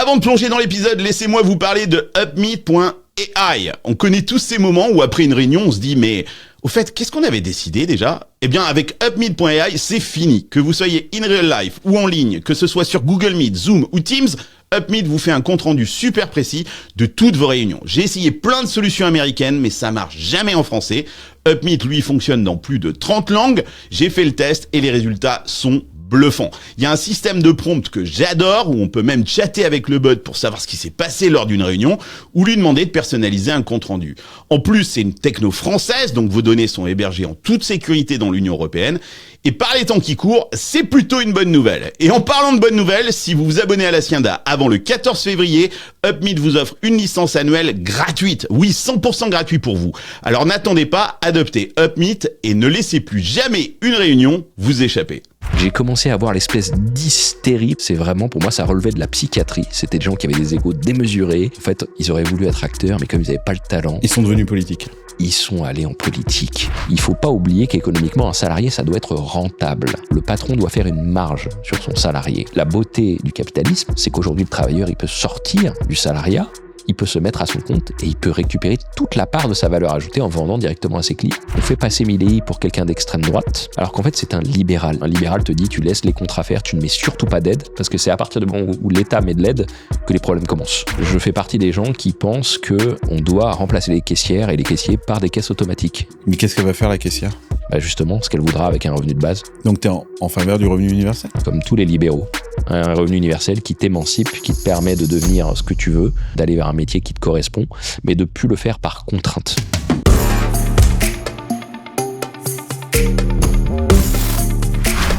Avant de plonger dans l'épisode, laissez-moi vous parler de Upmeet.ai. On connaît tous ces moments où après une réunion, on se dit mais au fait, qu'est-ce qu'on avait décidé déjà ? Eh bien, avec Upmeet.ai, c'est fini. Que vous soyez in real life ou en ligne, que ce soit sur Google Meet, Zoom ou Teams, Upmeet vous fait un compte-rendu super précis de toutes vos réunions. J'ai essayé plein de solutions américaines, mais ça marche jamais en français. Upmeet, lui, fonctionne dans plus de 30 langues. J'ai fait le test et les résultats sont bluffant. Il y a un système de prompt que j'adore, où on peut même chatter avec le bot pour savoir ce qui s'est passé lors d'une réunion, ou lui demander de personnaliser un compte-rendu. En plus, c'est une techno française, donc vos données sont hébergées en toute sécurité dans l'Union européenne. Et par les temps qui courent, c'est plutôt une bonne nouvelle. Et en parlant de bonnes nouvelles, si vous vous abonnez à la Hacienda avant le 14 février, Upmeet vous offre une licence annuelle gratuite. Oui, 100% gratuit pour vous. Alors n'attendez pas, adoptez Upmeet et ne laissez plus jamais une réunion vous échapper. J'ai commencé à avoir l'espèce d'hystérie. C'est vraiment, pour moi, ça relevait de la psychiatrie. C'était des gens qui avaient des égos démesurés. En fait, ils auraient voulu être acteurs, mais comme ils n'avaient pas le talent... Ils sont devenus politiques. Ils sont allés en politique. Il faut pas oublier qu'économiquement, un salarié, ça doit être rentable. Le patron doit faire une marge sur son salarié. La beauté du capitalisme, c'est qu'aujourd'hui, le travailleur, il peut sortir du salariat, il peut se mettre à son compte et il peut récupérer toute la part de sa valeur ajoutée en vendant directement à ses clients. On fait passer Milei pour quelqu'un d'extrême droite, alors qu'en fait c'est un libéral. Un libéral te dit tu laisses les contrats faire, tu ne mets surtout pas d'aide, parce que c'est à partir du moment où l'État met de l'aide que les problèmes commencent. Je fais partie des gens qui pensent qu'on doit remplacer les caissières et les caissiers par des caisses automatiques. Mais qu'est-ce qu'elle va faire la caissière ? Bah justement, ce qu'elle voudra avec un revenu de base. Donc t'es en faveur du revenu universel ? Comme tous les libéraux. Un revenu universel qui t'émancipe, qui te permet de devenir ce que tu veux, d'aller vers un métier qui te correspond, mais de plus le faire par contrainte.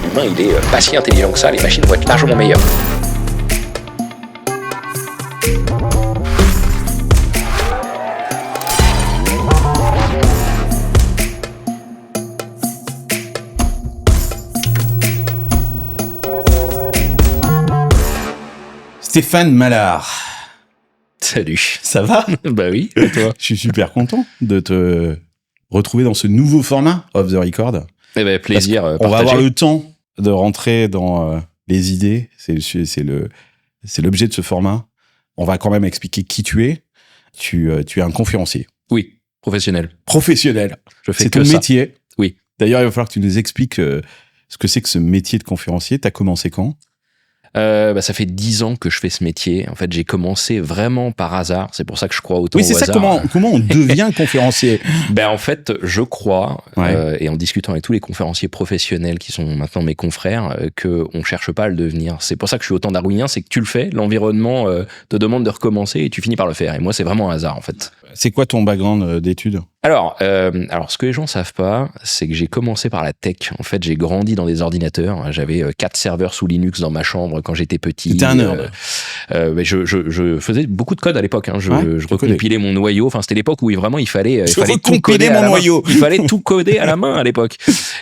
L'humain, il est pas si intelligent que ça, les machines vont être largement meilleures. Stéphane Mallard. Salut. Ça va ? Bah oui, et toi ? Je suis super content de te retrouver dans ce nouveau format Off the Record. Eh ben, plaisir partagé. On va avoir le temps de rentrer dans les idées. C'est l'objet de ce format. On va quand même expliquer qui tu es. Tu es un conférencier. Oui, professionnel. Professionnel. Je fais c'est que ton ça. métier. Oui. D'ailleurs, il va falloir que tu nous expliques ce que c'est que ce métier de conférencier. T'as commencé quand ? Ça fait 10 ans que je fais ce métier. En fait, j'ai commencé vraiment par hasard. C'est pour ça que je crois autant au hasard. Oui, c'est ça. Comment on devient conférencier ? En fait, je crois, et en discutant avec tous les conférenciers professionnels qui sont maintenant mes confrères, qu'on cherche pas à le devenir. C'est pour ça que je suis autant darwinien, c'est que tu le fais, l'environnement te demande de recommencer et tu finis par le faire. Et moi, c'est vraiment un hasard, en fait. C'est quoi ton background d'études ? Alors, ce que les gens savent pas, c'est que j'ai commencé par la tech. En fait, j'ai grandi dans des ordinateurs. J'avais 4 serveurs sous Linux dans ma chambre quand j'étais petit. C'était un nerd. Je faisais beaucoup de code à l'époque. Je recompilais mon noyau. Enfin, c'était l'époque où vraiment il fallait tout coder à la main. Il fallait tout coder à la main à l'époque.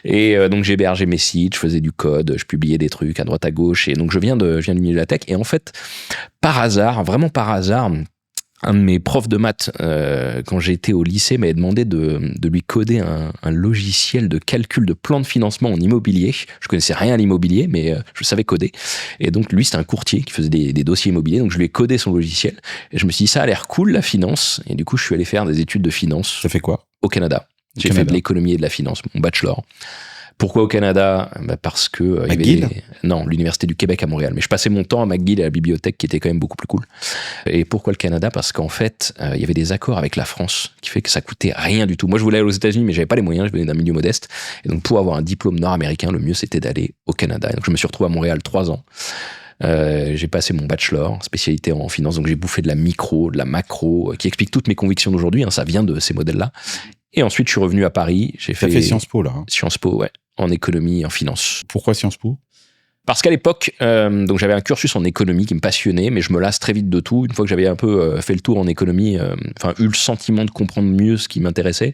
Et donc j'hébergeais mes sites, je faisais du code, je publiais des trucs à droite à gauche. Et donc je viens du milieu de la tech. Et en fait, par hasard, vraiment par hasard, un de mes profs de maths, quand j'étais au lycée, m'avait demandé de lui coder un logiciel de calcul de plan de financement en immobilier. Je connaissais rien à l'immobilier, mais je savais coder. Et donc, lui, c'était un courtier qui faisait des dossiers immobiliers. Donc, je lui ai codé son logiciel. Et je me suis dit, ça a l'air cool, la finance. Et du coup, je suis allé faire des études de finance. Ça fait quoi ? Au Canada. J'ai fait de l'économie et de la finance, mon bachelor. Pourquoi au Canada ? Parce que McGill ? Non, l'Université du Québec à Montréal. Mais je passais mon temps à McGill et à la bibliothèque qui était quand même beaucoup plus cool. Et pourquoi le Canada ? Parce qu'en fait, il y avait des accords avec la France qui fait que ça coûtait rien du tout. Moi, je voulais aller aux États-Unis, mais j'avais pas les moyens. Je venais d'un milieu modeste. Et donc, pour avoir un diplôme nord-américain, le mieux c'était d'aller au Canada. Et donc, je me suis retrouvé à Montréal 3 ans. J'ai passé mon bachelor, spécialité en finance. Donc, j'ai bouffé de la micro, de la macro, qui explique toutes mes convictions d'aujourd'hui. Ça vient de ces modèles-là. Et ensuite, je suis revenu à Paris. J'ai fait Sciences Po, là. Sciences Po, ouais. En économie et en finance. Pourquoi Sciences Po ? Parce qu'à l'époque, donc j'avais un cursus en économie qui me passionnait, mais je me lasse très vite de tout. Une fois que j'avais un peu fait le tour en économie, eu le sentiment de comprendre mieux ce qui m'intéressait,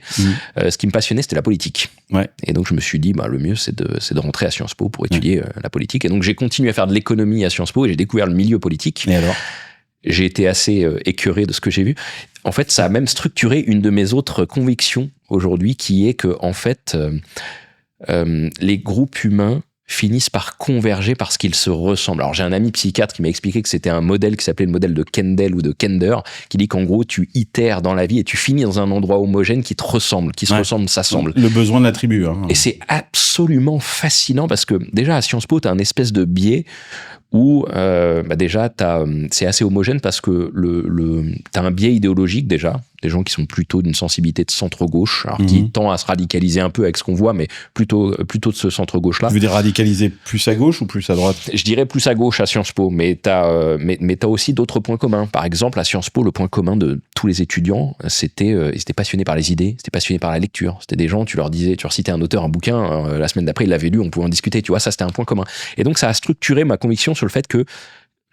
ce qui me passionnait, c'était la politique. Ouais. Et donc je me suis dit, le mieux c'est de rentrer à Sciences Po pour étudier la politique. Et donc j'ai continué à faire de l'économie à Sciences Po et j'ai découvert le milieu politique. Et alors ? J'ai été assez écœuré de ce que j'ai vu. En fait, ça a même structuré une de mes autres convictions aujourd'hui, qui est que en fait, les groupes humains finissent par converger parce qu'ils se ressemblent. Alors j'ai un ami psychiatre qui m'a expliqué que c'était un modèle qui s'appelait le modèle de Kendall ou de Kender, qui dit qu'en gros tu itères dans la vie et tu finis dans un endroit homogène qui te ressemble, qui se ressemble, s'assemble. Le besoin de la tribu. Et c'est absolument fascinant parce que déjà à Sciences Po t'as un espèce de biais où déjà c'est assez homogène parce que t'as un biais idéologique déjà, des gens qui sont plutôt d'une sensibilité de centre-gauche, alors qui tend à se radicaliser un peu avec ce qu'on voit, mais plutôt de ce centre-gauche-là. Tu veux dire radicaliser plus à gauche ou plus à droite ? Je dirais plus à gauche à Sciences Po, mais t'as aussi d'autres points communs. Par exemple, à Sciences Po, le point commun de tous les étudiants, c'était ils étaient passionnés par les idées, ils étaient passionnés par la lecture. C'était des gens, tu leur citais un auteur, un bouquin, la semaine d'après, ils l'avaient lu, on pouvait en discuter, tu vois, ça c'était un point commun. Et donc ça a structuré ma conviction sur le fait que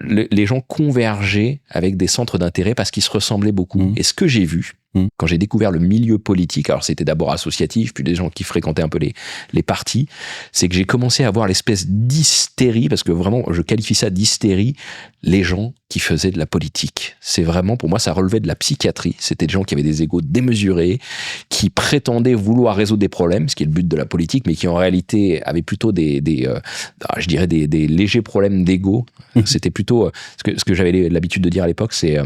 les gens convergeaient avec des centres d'intérêt parce qu'ils se ressemblaient beaucoup. Et ce que j'ai vu, quand j'ai découvert le milieu politique, alors c'était d'abord associatif, puis des gens qui fréquentaient un peu les partis, c'est que j'ai commencé à voir l'espèce d'hystérie, parce que vraiment, je qualifie ça d'hystérie, les gens qui faisaient de la politique. C'est vraiment, pour moi, ça relevait de la psychiatrie. C'était des gens qui avaient des égos démesurés, qui prétendaient vouloir résoudre des problèmes, ce qui est le but de la politique, mais qui en réalité avaient plutôt des légers problèmes d'ego. C'était plutôt, ce que j'avais l'habitude de dire à l'époque, c'est...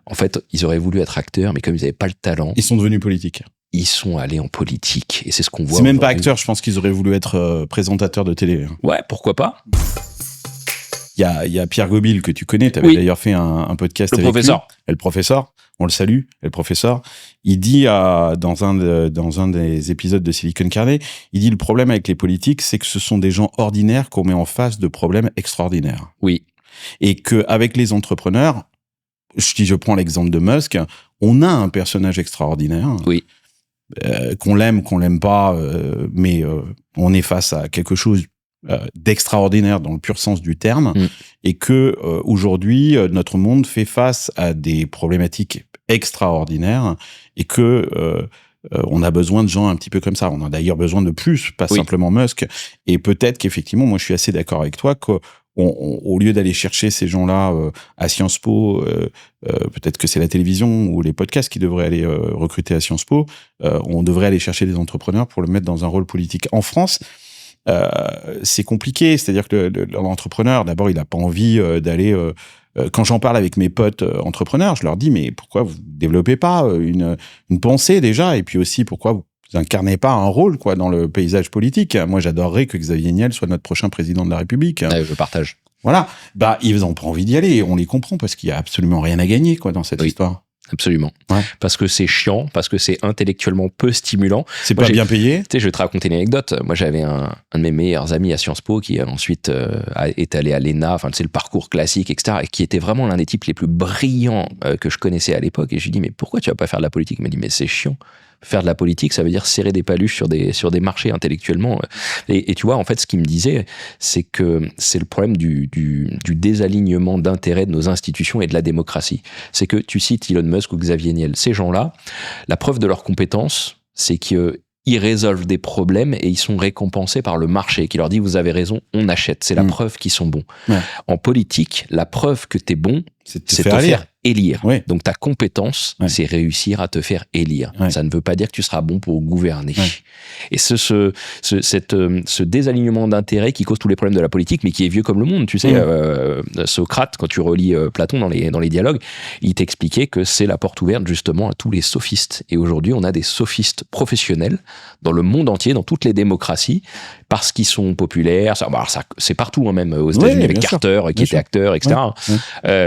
en fait, ils auraient voulu être acteurs, mais comme ils n'avaient pas le talent... Ils sont devenus politiques. Ils sont allés en politique. Et c'est ce qu'on voit... C'est même pas acteurs, je pense qu'ils auraient voulu être présentateurs de télé. Ouais, pourquoi pas ? Il y a Pierre Gobil, que tu connais, tu avais d'ailleurs fait un podcast avec lui. Le professeur, on le salue, le professeur. Il dit, dans un des épisodes de Silicon Carnet, il dit le problème avec les politiques, c'est que ce sont des gens ordinaires qu'on met en face de problèmes extraordinaires. Oui. Et qu'avec les entrepreneurs... Si je prends l'exemple de Musk, on a un personnage extraordinaire. Oui. Qu'on l'aime pas, mais on est face à quelque chose d'extraordinaire dans le pur sens du terme, et que aujourd'hui notre monde fait face à des problématiques extraordinaires, et que on a besoin de gens un petit peu comme ça. On a d'ailleurs besoin de plus, pas simplement Musk. Et peut-être qu'effectivement, moi je suis assez d'accord avec toi que au lieu d'aller chercher ces gens-là à Sciences Po, peut-être que c'est la télévision ou les podcasts qui devraient aller recruter à Sciences Po, on devrait aller chercher des entrepreneurs pour le mettre dans un rôle politique. En France, c'est compliqué, c'est-à-dire que l'entrepreneur, d'abord, il n'a pas envie d'aller... quand j'en parle avec mes potes entrepreneurs, je leur dis, mais pourquoi vous développez pas une pensée déjà, et puis aussi pourquoi vous incarnez pas un rôle dans le paysage politique. Moi, j'adorerais que Xavier Niel soit notre prochain président de la République. Ouais, je partage. Voilà. Ils n'ont pas envie d'y aller. On les comprend parce qu'il y a absolument rien à gagner dans cette histoire. Absolument. Ouais. Parce que c'est chiant, parce que c'est intellectuellement peu stimulant. C'est pas bien payé. Tu sais, je vais te raconter une anecdote. Moi, j'avais un de mes meilleurs amis à Sciences Po qui ensuite est allé à l'ENA, enfin, c'est le parcours classique, etc., et qui était vraiment l'un des types les plus brillants que je connaissais à l'époque. Et je lui dis, mais pourquoi tu vas pas faire de la politique ? Il m'a dit, mais c'est chiant. Faire de la politique, ça veut dire serrer des paluches sur des marchés intellectuellement. Et tu vois, en fait, ce qu'il me disait, c'est que c'est le problème du désalignement d'intérêts de nos institutions et de la démocratie. C'est que tu cites Elon Musk ou Xavier Niel. Ces gens-là, la preuve de leur compétence, c'est qu'ils résolvent des problèmes et ils sont récompensés par le marché qui leur dit, vous avez raison, on achète. C'est la preuve qu'ils sont bons. Ouais. En politique, la preuve que t'es bon, c'est de te faire élire. Oui. Donc ta compétence, c'est réussir à te faire élire. Oui. Ça ne veut pas dire que tu seras bon pour gouverner. Oui. Et ce désalignement d'intérêts qui cause tous les problèmes de la politique, mais qui est vieux comme le monde. Tu sais, Socrate, quand tu relis Platon dans les dialogues, il t'expliquait que c'est la porte ouverte justement à tous les sophistes. Et aujourd'hui, on a des sophistes professionnels dans le monde entier, dans toutes les démocraties, parce qu'ils sont populaires. Ça, c'est partout, même aux États-Unis, avec Carter, qui était acteur, etc.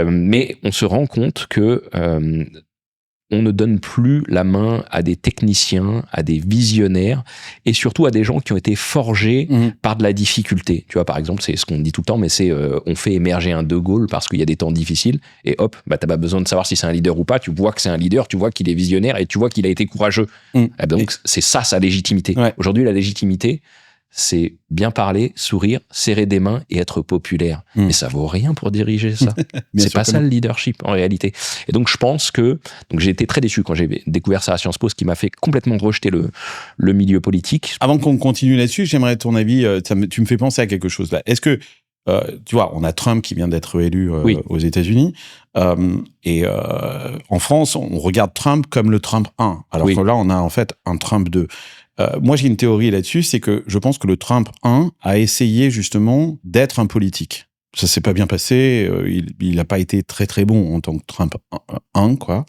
Mais on se rend compte que on ne donne plus la main à des techniciens, à des visionnaires, et surtout à des gens qui ont été forgés par de la difficulté. Tu vois, par exemple, c'est ce qu'on dit tout le temps, mais c'est on fait émerger un De Gaulle parce qu'il y a des temps difficiles, et hop, t'as pas besoin de savoir si c'est un leader ou pas, tu vois que c'est un leader, tu vois qu'il est visionnaire, et tu vois qu'il a été courageux. Donc, c'est ça, sa légitimité. Ouais. Aujourd'hui, la légitimité, c'est bien parler, sourire, serrer des mains et être populaire. Mais ça vaut rien pour diriger ça. C'est pas ça le leadership en réalité. Et donc je pense que j'ai été très déçu quand j'ai découvert ça à Sciences Po, ce qui m'a fait complètement rejeter le milieu politique. Avant qu'on continue là-dessus, j'aimerais ton avis. Tu me fais penser à quelque chose là. Est-ce que tu vois, on a Trump qui vient d'être élu aux États-Unis, et en France, on regarde Trump comme le Trump 1, alors que là, on a en fait un Trump 2. Moi, j'ai une théorie là-dessus, c'est que je pense que le Trump 1 a essayé justement d'être un politique. Ça s'est pas bien passé, il a pas été très très bon en tant que Trump 1, quoi.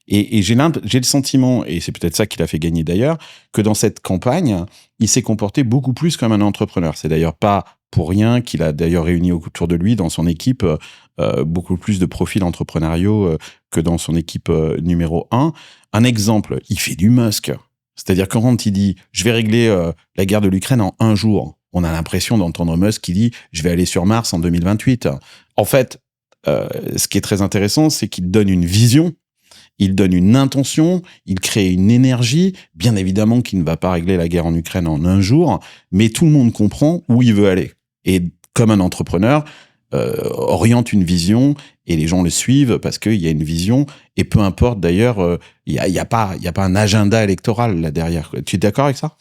Et j'ai le sentiment, et c'est peut-être ça qui l'a fait gagner d'ailleurs, que dans cette campagne, il s'est comporté beaucoup plus comme un entrepreneur. C'est d'ailleurs pas pour rien qu'il a d'ailleurs réuni autour de lui, dans son équipe, beaucoup plus de profils entrepreneuriaux que dans son équipe numéro 1. Un exemple, il fait du Musk. C'est-à-dire que quand il dit « je vais régler la guerre de l'Ukraine en 1 jour », on a l'impression d'entendre Musk qui dit « je vais aller sur Mars en 2028 ». En fait, ce qui est très intéressant, c'est qu'il donne une vision, il donne une intention, il crée une énergie. Bien évidemment qu'il ne va pas régler la guerre en Ukraine en 1 jour, mais tout le monde comprend où il veut aller. Et comme un entrepreneur, oriente une vision et les gens le suivent parce qu'il y a une vision. Et peu importe d'ailleurs, il y a pas un agenda électoral là derrière. Tu es d'accord avec ça ?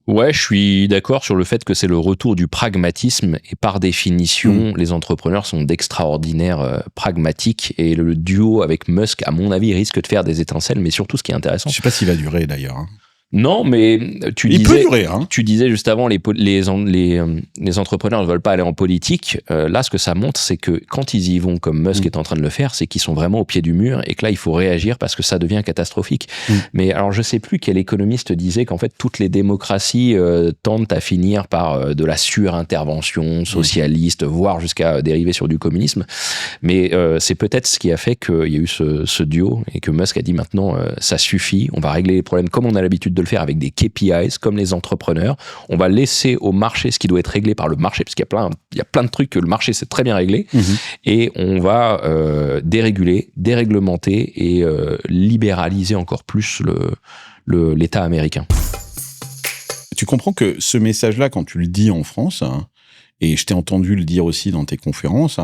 Ouais, je suis d'accord sur le fait que c'est le retour du pragmatisme et par définition, les entrepreneurs sont d'extraordinaires pragmatiques et le duo avec Musk, à mon avis, risque de faire des étincelles, mais surtout ce qui est intéressant. Je sais pas s'il va durer d'ailleurs. Non, mais tu disais juste avant, les entrepreneurs ne veulent pas aller en politique. Là, ce que ça montre, c'est que quand ils y vont, comme Musk est en train de le faire, c'est qu'ils sont vraiment au pied du mur et que là, il faut réagir parce que ça devient catastrophique. Mais alors, je sais plus quel économiste disait qu'en fait, toutes les démocraties tendent à finir par de la surintervention socialiste, voire jusqu'à dériver sur du communisme. Mais c'est peut-être ce qui a fait qu'il y a eu ce duo et que Musk a dit maintenant, ça suffit, on va régler les problèmes comme on a l'habitude de le faire avec des KPIs comme les entrepreneurs. On va laisser au marché ce qui doit être réglé par le marché, parce qu'il y a plein de trucs que le marché sait très bien régler, et on va déréguler, déréglementer et libéraliser encore plus l'État américain. Tu comprends que ce message-là, quand tu le dis en France, et je t'ai entendu le dire aussi dans tes conférences,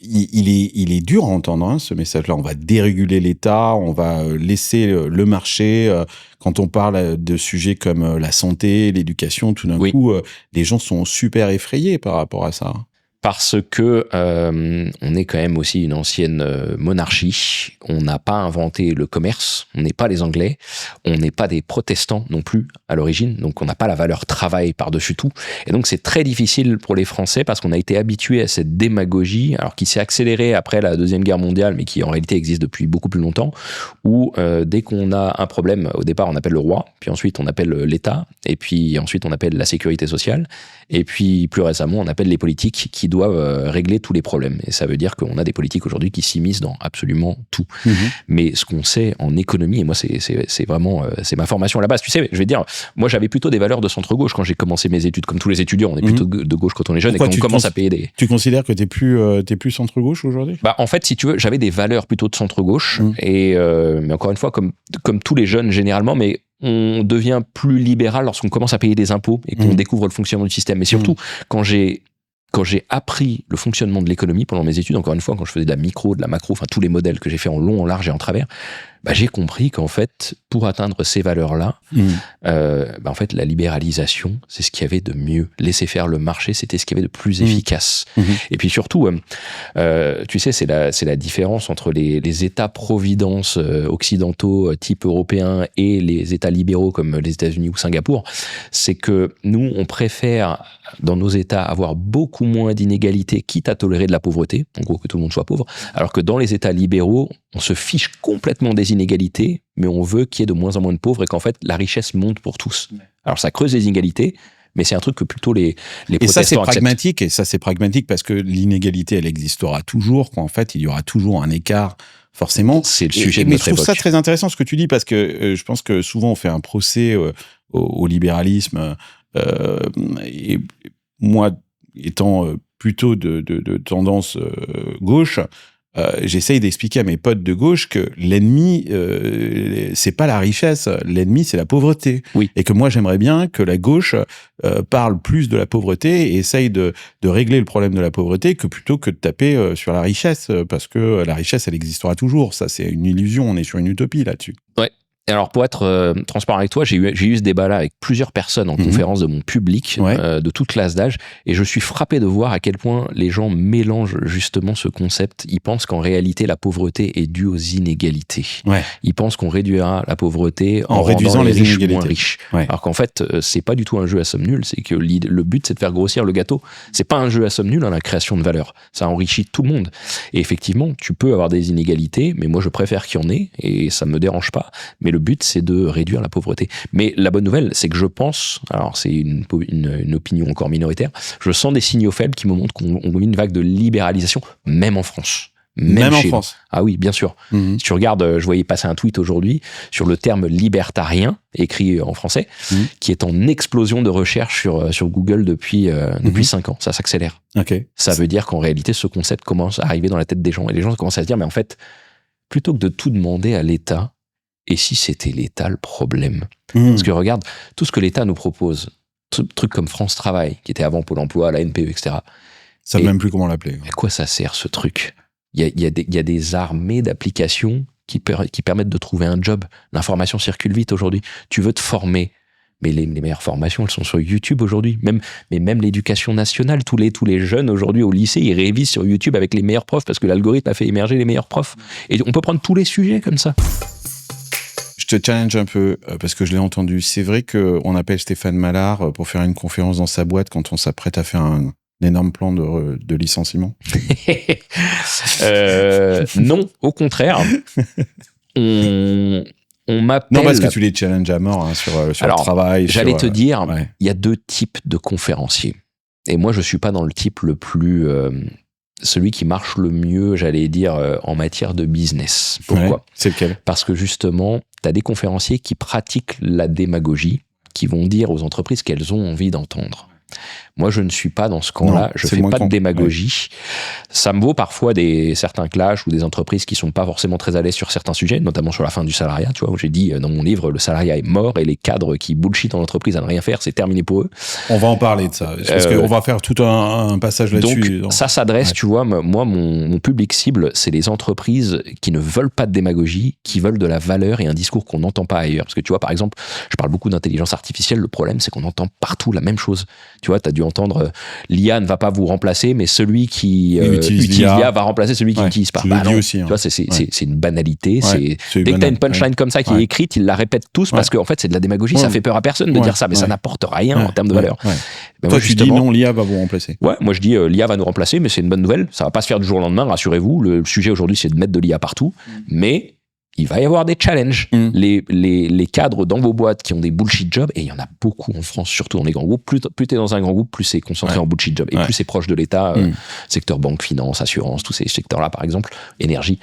il est dur à entendre, ce message-là. On va déréguler l'État, on va laisser le marché. Quand on parle de sujets comme la santé, l'éducation, tout d'un coup, les gens sont super effrayés par rapport à ça. Parce que on est quand même aussi une ancienne monarchie. On n'a pas inventé le commerce. On n'est pas les Anglais. On n'est pas des protestants non plus à l'origine. Donc on n'a pas la valeur travail par-dessus tout. Et donc c'est très difficile pour les Français parce qu'on a été habitués à cette démagogie, alors qui s'est accélérée après la Deuxième Guerre mondiale, mais qui en réalité existe depuis beaucoup plus longtemps. Où dès qu'on a un problème, au départ on appelle le roi, puis ensuite on appelle l'État, et puis ensuite on appelle la sécurité sociale, et puis plus récemment on appelle les politiques qui doivent régler tous les problèmes. Et ça veut dire qu'on a des politiques aujourd'hui qui s'immiscent dans absolument tout. Mais ce qu'on sait en économie, et moi c'est vraiment c'est ma formation à la base, tu sais, je vais te dire, moi j'avais plutôt des valeurs de centre-gauche quand j'ai commencé mes études, comme tous les étudiants, on est plutôt de gauche quand on est jeune. Pourquoi, et quand on commence à payer des... Tu considères que t'es plus centre-gauche aujourd'hui ? Bah en fait, si tu veux, j'avais des valeurs plutôt de centre-gauche, et mais encore une fois, comme tous les jeunes généralement, mais on devient plus libéral lorsqu'on commence à payer des impôts et qu'on découvre le fonctionnement du système. Mais surtout, quand j'ai appris le fonctionnement de l'économie pendant mes études, encore une fois, quand je faisais de la micro, de la macro, enfin tous les modèles que j'ai fait en long, en large et en travers, bah, j'ai compris qu'en fait, pour atteindre ces valeurs-là, en fait, la libéralisation, c'est ce qu'il y avait de mieux. Laisser faire le marché, c'était ce qu'il y avait de plus efficace. Et puis surtout, tu sais, c'est la différence entre les États-providence occidentaux type européen et les États libéraux comme les États-Unis ou Singapour. C'est que nous, on préfère, dans nos États, avoir beaucoup moins d'inégalités, quitte à tolérer de la pauvreté, en gros que tout le monde soit pauvre, alors que dans les États libéraux, on se fiche complètement des inégalités, mais on veut qu'il y ait de moins en moins de pauvres et qu'en fait, la richesse monte pour tous. Alors ça creuse les inégalités, mais c'est un truc que plutôt les protestants acceptent. Et ça, c'est pragmatique parce que l'inégalité, elle existera toujours, quoi. En fait, il y aura toujours un écart, forcément. C'est le sujet de notre époque. Mais je trouve ça très intéressant ce que tu dis parce que je pense que souvent on fait un procès au libéralisme. Et moi, étant plutôt de tendance gauche, j'essaye d'expliquer à mes potes de gauche que l'ennemi, c'est pas la richesse, l'ennemi c'est la pauvreté. Oui. Et que moi j'aimerais bien que la gauche parle plus de la pauvreté et essaye de régler le problème de la pauvreté que plutôt que de taper sur la richesse, parce que la richesse elle existera toujours. Ça c'est une illusion, on est sur une utopie là-dessus. Ouais. Alors, pour être transparent avec toi, j'ai eu ce débat-là avec plusieurs personnes en conférence de mon public, de toute classe d'âge, et je suis frappé de voir à quel point les gens mélangent justement ce concept. Ils pensent qu'en réalité, la pauvreté est due aux inégalités. Ouais. Ils pensent qu'on réduira la pauvreté en réduisant les riches inégalités moins riches. Ouais. Alors qu'en fait, c'est pas du tout un jeu à somme nulle, c'est que le but, c'est de faire grossir le gâteau. C'est pas un jeu à somme nulle, la création de valeur. Ça enrichit tout le monde. Et effectivement, tu peux avoir des inégalités, mais moi, je préfère qu'il y en ait, et ça me dérange pas. Mais le but, c'est de réduire la pauvreté. Mais la bonne nouvelle, c'est que je pense, alors c'est une opinion encore minoritaire, je sens des signaux faibles qui me montrent qu'on a une vague de libéralisation, même en France. Même en France. Ah oui, bien sûr. Si tu regardes, je voyais passer un tweet aujourd'hui sur le terme libertarien, écrit en français, qui est en explosion de recherche sur Google depuis 5 ans. Ça s'accélère. Okay. Ça veut dire qu'en réalité, ce concept commence à arriver dans la tête des gens. Et les gens commencent à se dire, mais en fait, plutôt que de tout demander à l'État, et si c'était l'État le problème? Parce que regarde, tout ce que l'État nous propose, trucs comme France Travail, qui était avant Pôle emploi, la NPE, etc. Ça ne même plus comment l'appeler. À quoi ça sert ce truc? Il y a des armées d'applications qui permettent de trouver un job. L'information circule vite aujourd'hui. Tu veux te former, mais les meilleures formations, elles sont sur YouTube aujourd'hui. Même l'éducation nationale, tous les jeunes aujourd'hui au lycée, ils révisent sur YouTube avec les meilleurs profs parce que l'algorithme a fait émerger les meilleurs profs. Et on peut prendre tous les sujets comme ça. Je te challenge un peu parce que je l'ai entendu. C'est vrai qu'on appelle Stéphane Mallard pour faire une conférence dans sa boîte quand on s'apprête à faire un énorme plan de licenciement. Non, au contraire. On m'appelle... Non, parce que tu les challenges à mort sur le travail. J'allais te dire, il y a 2 types de conférenciers. Et moi, je suis pas dans le type le plus... celui qui marche le mieux, j'allais dire, en matière de business. Pourquoi ? C'est lequel ? Parce que justement, tu as des conférenciers qui pratiquent la démagogie, qui vont dire aux entreprises qu'elles ont envie d'entendre. Moi, je ne suis pas dans ce camp-là. Je fais pas de démagogie. Ça me vaut parfois certains clashs ou des entreprises qui sont pas forcément très à l'aise sur certains sujets, notamment sur la fin du salariat. Tu vois, où j'ai dit dans mon livre, le salariat est mort et les cadres qui bullshit en entreprise à ne rien faire, c'est terminé pour eux. On va en parler de ça. Parce qu'on va faire tout un passage là-dessus. Donc, ça s'adresse, tu vois, moi, mon public cible, c'est les entreprises qui ne veulent pas de démagogie, qui veulent de la valeur et un discours qu'on n'entend pas ailleurs. Parce que tu vois, par exemple, je parle beaucoup d'intelligence artificielle. Le problème, c'est qu'on entend partout la même chose. Tu vois, t'as dû entendre l'IA ne va pas vous remplacer, mais celui qui utilise l'IA va remplacer celui qui n'utilise pas. Bah non, aussi, tu vois, c'est une banalité. Dès que t'as une punchline comme ça qui est écrite, ils la répètent tous parce qu'en fait c'est de la démagogie. Ça fait peur à personne de dire ça, mais ça n'apporte rien en termes de valeur. Ben toi, tu dis non, l'IA va vous remplacer. Ouais, moi je dis l'IA va nous remplacer, mais c'est une bonne nouvelle. Ça va pas se faire du jour au lendemain, rassurez-vous. Le sujet aujourd'hui, c'est de mettre de l'IA partout, mais il va y avoir des challenges. Les cadres dans vos boîtes qui ont des bullshit jobs, et il y en a beaucoup en France, surtout dans les grands groupes, plus t'es dans un grand groupe, plus c'est concentré en bullshit job, et plus c'est proche de l'État, secteur banque, finance, assurance, tous ces secteurs-là, par exemple, énergie,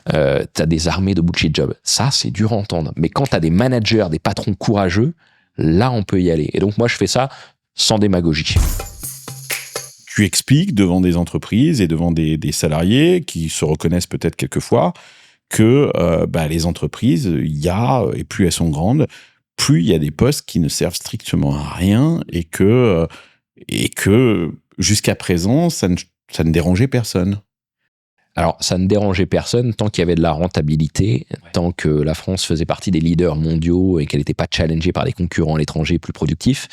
t'as des armées de bullshit jobs. Ça, c'est dur à entendre. Mais quand t'as des managers, des patrons courageux, là, on peut y aller. Et donc, moi, je fais ça sans démagogie. Tu expliques devant des entreprises et devant des salariés qui se reconnaissent peut-être quelquefois que les entreprises, et plus elles sont grandes, plus il y a des postes qui ne servent strictement à rien et que jusqu'à présent, ça ne dérangeait personne. Alors, ça ne dérangeait personne tant qu'il y avait de la rentabilité, tant que la France faisait partie des leaders mondiaux et qu'elle n'était pas challengée par des concurrents à l'étranger plus productifs.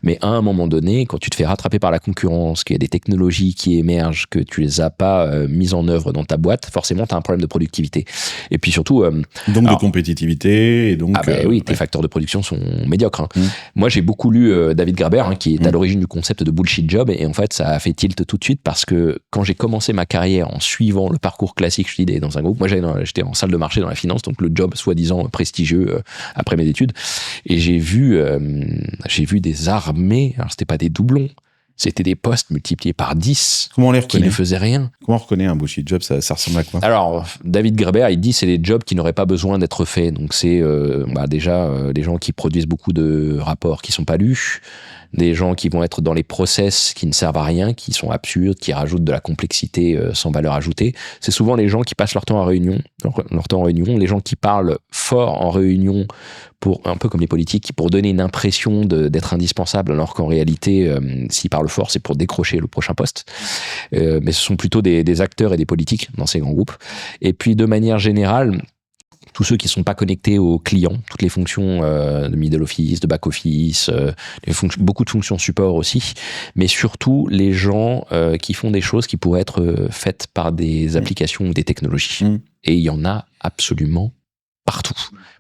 Mais à un moment donné, quand tu te fais rattraper par la concurrence, qu'il y a des technologies qui émergent, que tu les as pas mises en œuvre dans ta boîte, forcément, tu as un problème de productivité. Et puis surtout... donc de compétitivité. Et donc, oui, tes facteurs de production sont médiocres. Hein. Moi, j'ai beaucoup lu David Graeber, qui est à l'origine du concept de bullshit job. Et en fait, ça a fait tilt tout de suite parce que quand j'ai commencé ma carrière en suivant le parcours classique, je dis, dans un groupe. Moi, j'étais en salle de marché dans la finance, donc le job soi-disant prestigieux après mes études. Et j'ai vu des armées. Alors, c'était pas des doublons. C'était des postes multipliés par 10. Comment on les reconnaît ? Qui ne faisaient rien. Comment on reconnaît un bullshit job ? Ça ressemble à quoi ? Alors, David Graeber, il dit c'est des jobs qui n'auraient pas besoin d'être faits. Donc, c'est déjà des gens qui produisent beaucoup de rapports qui sont pas lus, des gens qui vont être dans les process qui ne servent à rien, qui sont absurdes, qui rajoutent de la complexité sans valeur ajoutée. C'est souvent les gens qui passent leur temps en réunion, les gens qui parlent fort en réunion, un peu comme les politiques, pour donner une impression d'être indispensable, alors qu'en réalité, s'ils parlent fort, c'est pour décrocher le prochain poste. Mais ce sont plutôt des acteurs et des politiques dans ces grands groupes. Et puis, de manière générale, tous ceux qui sont pas connectés aux clients, toutes les fonctions de middle office, de back office, beaucoup de fonctions support aussi, mais surtout les gens qui font des choses qui pourraient être faites par des applications ou des technologies. Et il y en a absolument partout.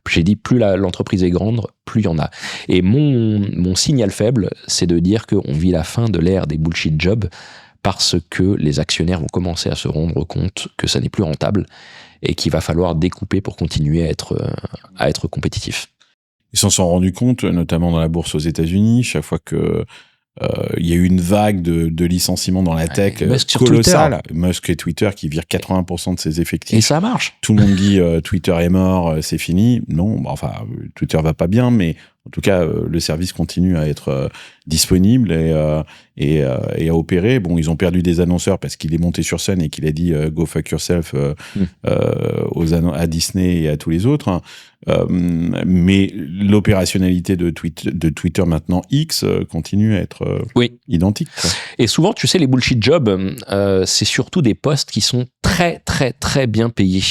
J'ai dit, plus l'entreprise est grande, plus il y en a. Et mon signal faible, c'est de dire qu'on vit la fin de l'ère des bullshit jobs parce que les actionnaires vont commencer à se rendre compte que ça n'est plus rentable et qu'il va falloir découper pour continuer à être compétitif. Ils s'en sont rendus compte, notamment dans la bourse aux États-Unis, chaque fois que il y a eu une vague de licenciements dans la tech colossale. Musk et Twitter qui virent 80% de ses effectifs. Et ça marche. Tout le monde dit Twitter est mort, c'est fini. Non, enfin, Twitter va pas bien, mais en tout cas, le service continue à être disponible et à opérer. Bon, ils ont perdu des annonceurs parce qu'il est monté sur scène et qu'il a dit go fuck yourself à Disney et à tous les autres. Mais l'opérationnalité de Twitter maintenant X continue à être identique. Quoi. Et souvent, tu sais, les bullshit jobs, c'est surtout des postes qui sont très très très bien payés.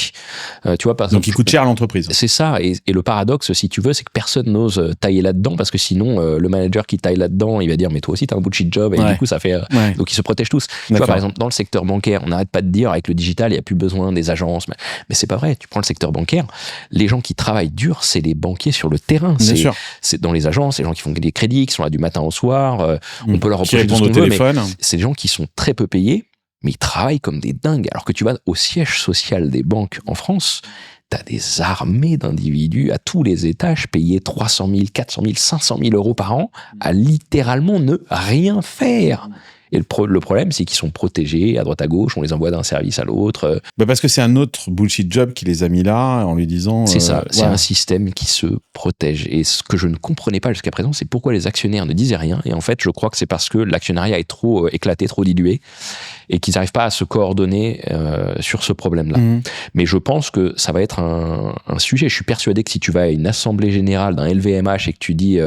Tu vois, par exemple, donc ils coûtent cher à l'entreprise. C'est ça. Et le paradoxe, si tu veux, c'est que personne n'ose tailler là-dedans parce que sinon, le manager qui taille là-dedans, il va dire mais toi aussi t'as un bullshit job et du coup ça fait. Donc ils se protègent tous. Tu vois, par exemple, dans le secteur bancaire, on n'arrête pas de dire avec le digital, il n'y a plus besoin des agences. Mais c'est pas vrai. Tu prends le secteur bancaire, les gens qui travaillent dur, c'est les banquiers sur le terrain. C'est dans les agences, les gens qui font des crédits, qui sont là du matin au soir. On peut leur reprocher tout ce qu'on veut, mais c'est des gens qui sont très peu payés, mais ils travaillent comme des dingues. Alors que tu vas au siège social des banques en France, t'as des armées d'individus à tous les étages payés 300 000, 400 000, 500 000 euros par an à littéralement ne rien faire. Et le problème, c'est qu'ils sont protégés à droite à gauche, on les envoie d'un service à l'autre. Parce que c'est un autre bullshit job qui les a mis là en lui disant... C'est ça, c'est un système qui se protège. Et ce que je ne comprenais pas jusqu'à présent, c'est pourquoi les actionnaires ne disaient rien. Et en fait, je crois que c'est parce que l'actionnariat est trop éclaté, trop dilué, et qu'ils n'arrivent pas à se coordonner sur ce problème-là. Mais je pense que ça va être un sujet. Je suis persuadé que si tu vas à une assemblée générale d'un LVMH et que tu dis...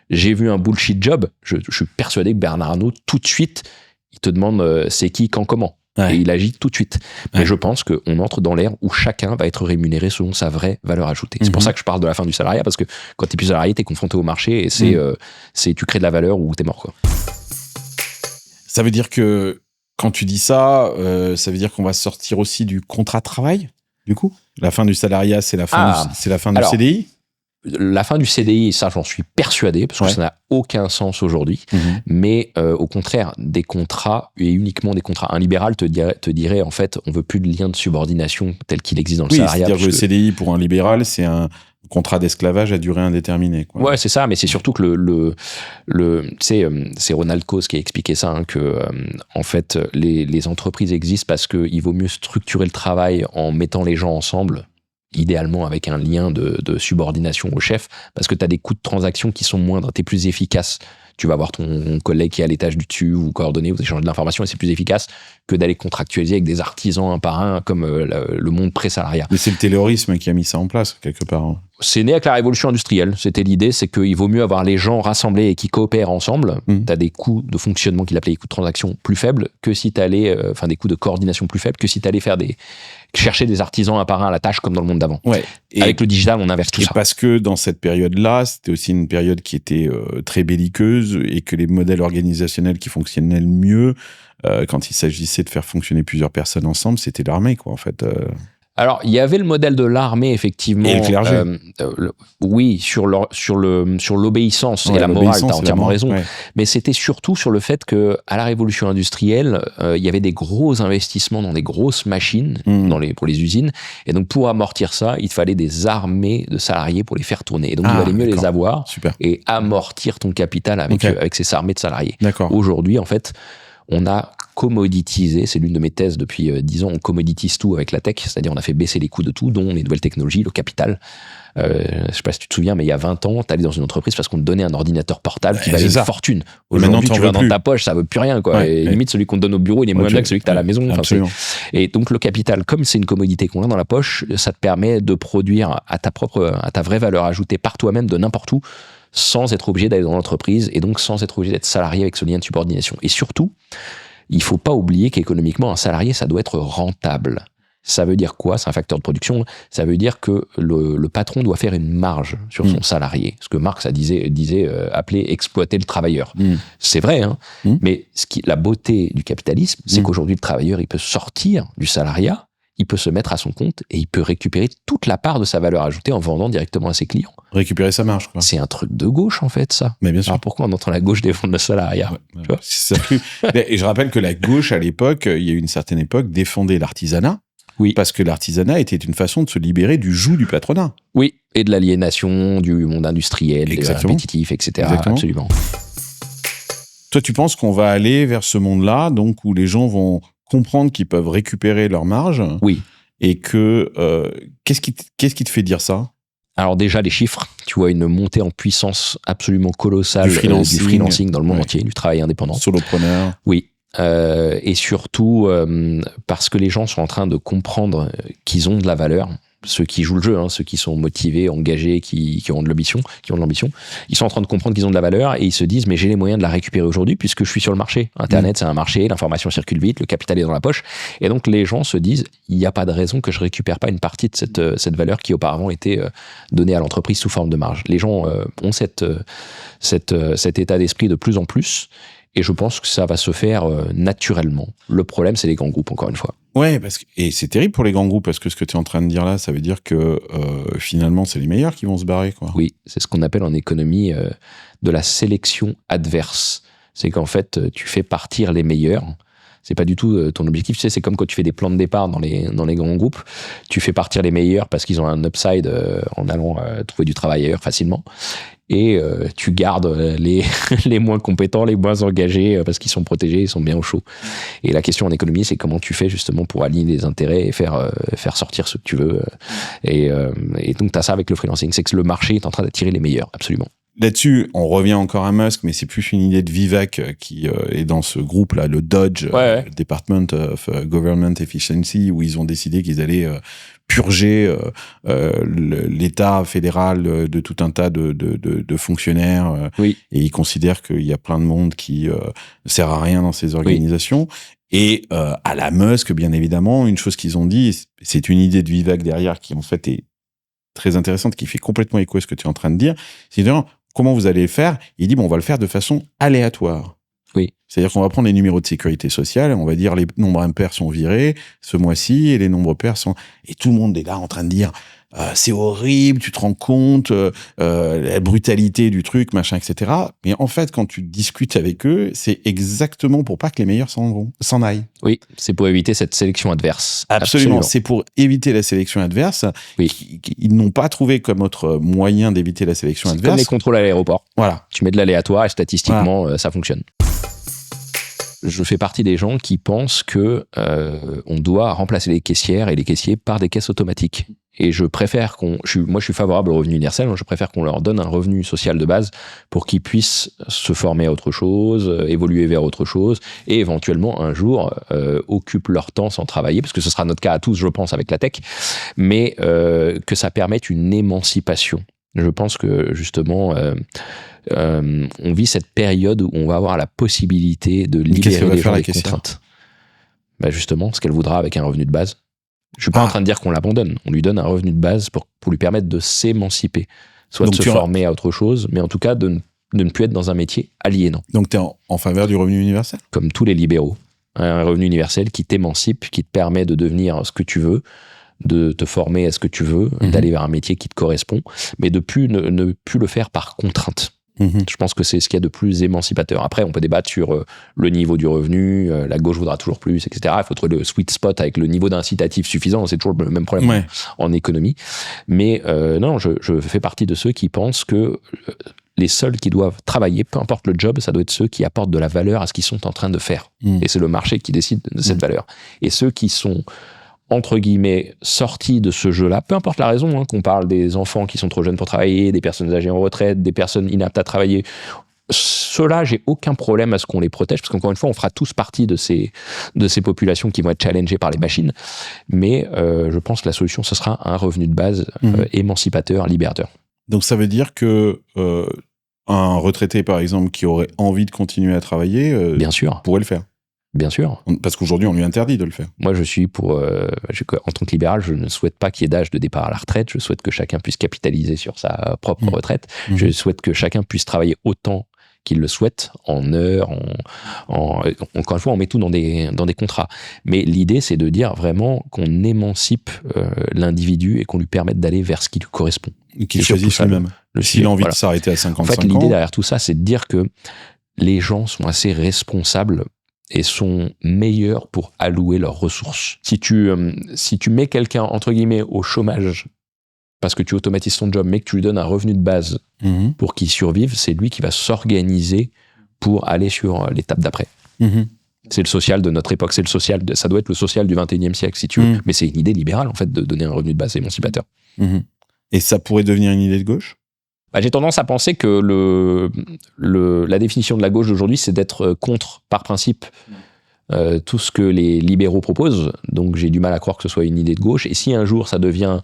j'ai vu un bullshit job, je suis persuadé que Bernard Arnault, tout de suite, il te demande c'est qui, quand, comment. Et il agit tout de suite. Mais je pense qu'on entre dans l'ère où chacun va être rémunéré selon sa vraie valeur ajoutée. C'est pour ça que je parle de la fin du salariat, parce que quand t'es plus salarié, t'es confronté au marché et c'est tu crées de la valeur ou t'es mort, quoi. Ça veut dire que quand tu dis ça, ça veut dire qu'on va sortir aussi du contrat de travail, du coup? La fin du salariat, c'est la fin du CDI? La fin du CDI, ça j'en suis persuadé, parce que ça n'a aucun sens aujourd'hui, mais au contraire, des contrats, et uniquement des contrats. Un libéral te dirait en fait, on veut plus de lien de subordination tel qu'il existe dans le salariat. C'est-à-dire que le CDI pour un libéral, c'est un contrat d'esclavage à durée indéterminée, quoi. Ouais, c'est ça, mais c'est surtout que c'est Ronald Coase qui a expliqué ça, que en fait, les entreprises existent parce qu'il vaut mieux structurer le travail en mettant les gens ensemble, idéalement avec un lien de subordination au chef, parce que tu as des coûts de transaction qui sont moindres, tu es plus efficace. Tu vas voir ton collègue qui est à l'étage du dessus, vous coordonnez, vous échangez de l'information, et c'est plus efficace que d'aller contractualiser avec des artisans un par un, comme le monde pré-salariat. Mais c'est le taylorisme qui a mis ça en place, quelque part. C'est né avec la révolution industrielle. C'était l'idée, c'est qu'il vaut mieux avoir les gens rassemblés et qui coopèrent ensemble. Tu as des coûts de fonctionnement qu'il appelait les coûts de transaction plus faibles que si tu allais, des coûts de coordination plus faibles que si tu allais faire chercher des artisans un par un à la tâche comme dans le monde d'avant. Et avec le digital, on inverse tout ça. Et parce que dans cette période-là, c'était aussi une période qui était très belliqueuse et que les modèles organisationnels qui fonctionnaient le mieux, quand il s'agissait de faire fonctionner plusieurs personnes ensemble, c'était l'armée, quoi, en fait. Alors, il y avait le modèle de l'armée, effectivement. Et le clergé. Oui, sur l'obéissance et la morale, t'as entièrement raison. Mais c'était surtout sur le fait que, à la révolution industrielle, il y avait des gros investissements dans des grosses machines, pour les usines. Et donc, pour amortir ça, il fallait des armées de salariés pour les faire tourner. Et donc, il valait mieux les avoir et amortir ton capital avec ces armées de salariés. Aujourd'hui, en fait, on a commoditisé, c'est l'une de mes thèses depuis 10 ans, on commoditise tout avec la tech, c'est-à-dire on a fait baisser les coûts de tout, dont les nouvelles technologies, le capital. Je sais pas si tu te souviens, mais il y a 20 ans, t'allais dans une entreprise parce qu'on te donnait un ordinateur portable qui valait une fortune. Aujourd'hui, tu l'as dans ta poche, ça veut plus rien, quoi. Et limite, celui qu'on te donne au bureau, il est moins bien que celui que t'as à la maison. Et donc, le capital, comme c'est une commodité qu'on a dans la poche, ça te permet de produire à ta vraie valeur ajoutée par toi-même de n'importe où, sans être obligé d'aller dans l'entreprise et donc sans être obligé d'être salarié avec ce lien de subordination. Et surtout, il faut pas oublier qu'économiquement, un salarié, ça doit être rentable. Ça veut dire quoi? C'est un facteur de production. Ça veut dire que le patron doit faire une marge sur son salarié. Ce que Marx appelait exploiter le travailleur. C'est vrai, hein. Mais la beauté du capitalisme, c'est qu'aujourd'hui, le travailleur, il peut sortir du salariat, il peut se mettre à son compte et il peut récupérer toute la part de sa valeur ajoutée en vendant directement à ses clients. Récupérer sa marge, quoi. C'est un truc de gauche, en fait, ça. Mais bien sûr. Alors pourquoi on entend la gauche défendre le salariat? Et je rappelle que la gauche, à l'époque, il y a eu une certaine époque, défendait l'artisanat. Oui. Parce que l'artisanat était une façon de se libérer du joug du patronat. Oui, et de l'aliénation du monde industriel, répétitif, etc. Exactement. Absolument. Toi, tu penses qu'on va aller vers ce monde-là, donc où les gens vont comprendre qu'ils peuvent récupérer leur marge? Oui. Et que qu'est-ce qui te fait dire ça? Alors déjà, les chiffres, tu vois une montée en puissance absolument colossale du freelancing dans le monde entier, du travail indépendant. Solopreneur. Oui. Et surtout parce que les gens sont en train de comprendre qu'ils ont de la valeur. Ceux qui jouent le jeu, hein, ceux qui sont motivés, engagés, qui ont de l'ambition, ils sont en train de comprendre qu'ils ont de la valeur et ils se disent mais j'ai les moyens de la récupérer aujourd'hui puisque je suis sur le marché. Internet, c'est un marché, l'information circule vite, le capital est dans la poche. Et donc les gens se disent il n'y a pas de raison que je récupère pas une partie de cette valeur qui auparavant était donnée à l'entreprise sous forme de marge. Les gens ont cet état d'esprit de plus en plus. Et je pense que ça va se faire naturellement. Le problème, c'est les grands groupes, encore une fois. Ouais, et c'est terrible pour les grands groupes, parce que ce que tu es en train de dire là, ça veut dire que finalement, c'est les meilleurs qui vont se barrer, quoi. Oui, c'est ce qu'on appelle en économie de la sélection adverse. C'est qu'en fait, tu fais partir les meilleurs. C'est pas du tout ton objectif. Tu sais, c'est comme quand tu fais des plans de départ dans les grands groupes. Tu fais partir les meilleurs parce qu'ils ont un upside en allant trouver du travail ailleurs facilement. Et tu gardes les moins compétents, les moins engagés, parce qu'ils sont protégés, ils sont bien au chaud. Et la question en économie, c'est comment tu fais justement pour aligner les intérêts et faire sortir ceux que tu veux. Et donc, tu as ça avec le freelancing, c'est que le marché est en train d'attirer les meilleurs, absolument. Là-dessus, on revient encore à Musk, mais c'est plus une idée de Vivek qui est dans ce groupe-là, le DOGE, Department of Government Efficiency, où ils ont décidé qu'ils allaient purger l'État fédéral de tout un tas de fonctionnaires. Oui. Et ils considèrent qu'il y a plein de monde qui ne sert à rien dans ces organisations. Oui. Et à la Musk, bien évidemment, une chose qu'ils ont dit, c'est une idée de Vivek derrière qui en fait est très intéressante, qui fait complètement écho à ce que tu es en train de dire. C'est dire, comment vous allez le faire? Il dit, on va le faire de façon aléatoire. Oui. C'est-à-dire qu'on va prendre les numéros de sécurité sociale, on va dire les nombres impairs sont virés ce mois-ci et les nombres pairs sont... Et tout le monde est là en train de dire c'est horrible, tu te rends compte, la brutalité du truc, machin, etc. Mais en fait, quand tu discutes avec eux, c'est exactement pour pas que les meilleurs s'en aillent. Oui, c'est pour éviter cette sélection adverse. Absolument. C'est pour éviter la sélection adverse. Oui. Ils n'ont pas trouvé comme autre moyen d'éviter la sélection adverse. Comme les contrôles à l'aéroport. Voilà. Tu mets de l'aléatoire et statistiquement, ça fonctionne. Je fais partie des gens qui pensent que on doit remplacer les caissières et les caissiers par des caisses automatiques. Et je préfère moi je suis favorable au revenu universel, je préfère qu'on leur donne un revenu social de base pour qu'ils puissent se former à autre chose, évoluer vers autre chose, et éventuellement un jour occupent leur temps sans travailler, parce que ce sera notre cas à tous, je pense, avec la tech, mais que ça permette une émancipation. Je pense que justement... on vit cette période où on va avoir la possibilité de libérer les gens des contraintes. Bah justement, ce qu'elle voudra avec un revenu de base. Je suis pas en train de dire qu'on l'abandonne. On lui donne un revenu de base pour lui permettre de s'émanciper. Soit donc de se former à autre chose, mais en tout cas de ne plus être dans un métier aliénant. Donc tu es en faveur du revenu universel ? Comme tous les libéraux. Un revenu universel qui t'émancipe, qui te permet de devenir ce que tu veux, de te former à ce que tu veux, d'aller vers un métier qui te correspond, mais de ne plus le faire par contrainte. Je pense que c'est ce qu'il y a de plus émancipateur. Après, on peut débattre sur le niveau du revenu, la gauche voudra toujours plus, etc. Il faut trouver le sweet spot avec le niveau d'incitatif suffisant. C'est toujours le même problème en économie. Mais non, je fais partie de ceux qui pensent que les seuls qui doivent travailler, peu importe le job, ça doit être ceux qui apportent de la valeur à ce qu'ils sont en train de faire. Et c'est le marché qui décide de cette valeur. Et ceux qui sont entre guillemets, sortis de ce jeu-là, peu importe la raison, qu'on parle des enfants qui sont trop jeunes pour travailler, des personnes âgées en retraite, des personnes inaptes à travailler, ceux-là, j'ai aucun problème à ce qu'on les protège, parce qu'encore une fois, on fera tous partie de ces populations qui vont être challengées par les machines, mais je pense que la solution, ce sera un revenu de base émancipateur, libérateur. Donc ça veut dire que un retraité, par exemple, qui aurait envie de continuer à travailler, bien sûr, pourrait le faire. Bien sûr. Parce qu'aujourd'hui, on lui interdit de le faire. Moi, je suis pour... en tant que libéral, je ne souhaite pas qu'il y ait d'âge de départ à la retraite. Je souhaite que chacun puisse capitaliser sur sa propre retraite. Je souhaite que chacun puisse travailler autant qu'il le souhaite, en heures, encore une fois, on met tout dans des contrats. Mais l'idée, c'est de dire vraiment qu'on émancipe l'individu et qu'on lui permette d'aller vers ce qui lui correspond. Et qu'il choisisse lui-même. S'il a envie de s'arrêter à 55 ans. En fait, l'idée derrière tout ça, c'est de dire que les gens sont assez responsables et sont meilleurs pour allouer leurs ressources. Si tu mets quelqu'un, entre guillemets, au chômage parce que tu automatises son job, mais que tu lui donnes un revenu de base pour qu'il survive, c'est lui qui va s'organiser pour aller sur l'étape d'après. C'est le social de notre époque, ça doit être le social du 21e siècle, si tu veux. Mais c'est une idée libérale, en fait, de donner un revenu de base émancipateur. Et ça pourrait devenir une idée de gauche ? J'ai tendance à penser que la définition de la gauche d'aujourd'hui, c'est d'être contre, par principe, tout ce que les libéraux proposent. Donc j'ai du mal à croire que ce soit une idée de gauche. Et si un jour ça devient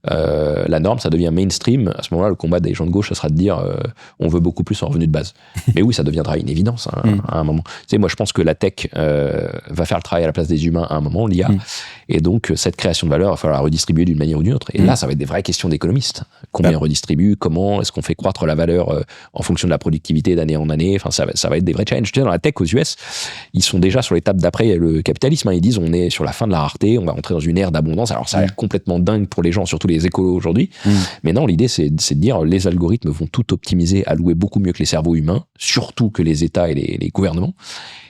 la norme, ça devient mainstream, à ce moment-là, le combat des gens de gauche, ça sera de dire on veut beaucoup plus en revenu de base. Mais oui, ça deviendra une évidence à un moment. Tu sais, moi, je pense que la tech va faire le travail à la place des humains à un moment, l'IA. Et donc, cette création de valeur, il va falloir la redistribuer d'une manière ou d'une autre. Et là, ça va être des vraies questions d'économistes. Combien on redistribue, comment est-ce qu'on fait croître la valeur en fonction de la productivité d'année en année. Enfin, ça va être des vrais challenges. Tu sais, dans la tech aux US, ils sont déjà sur l'étape d'après le capitalisme. Ils disent on est sur la fin de la rareté, on va rentrer dans une ère d'abondance. Alors, ça a l'air complètement dingue pour les gens, surtout les écolos aujourd'hui. Mais non, l'idée, c'est de dire les algorithmes vont tout optimiser, allouer beaucoup mieux que les cerveaux humains, surtout que les États et les gouvernements.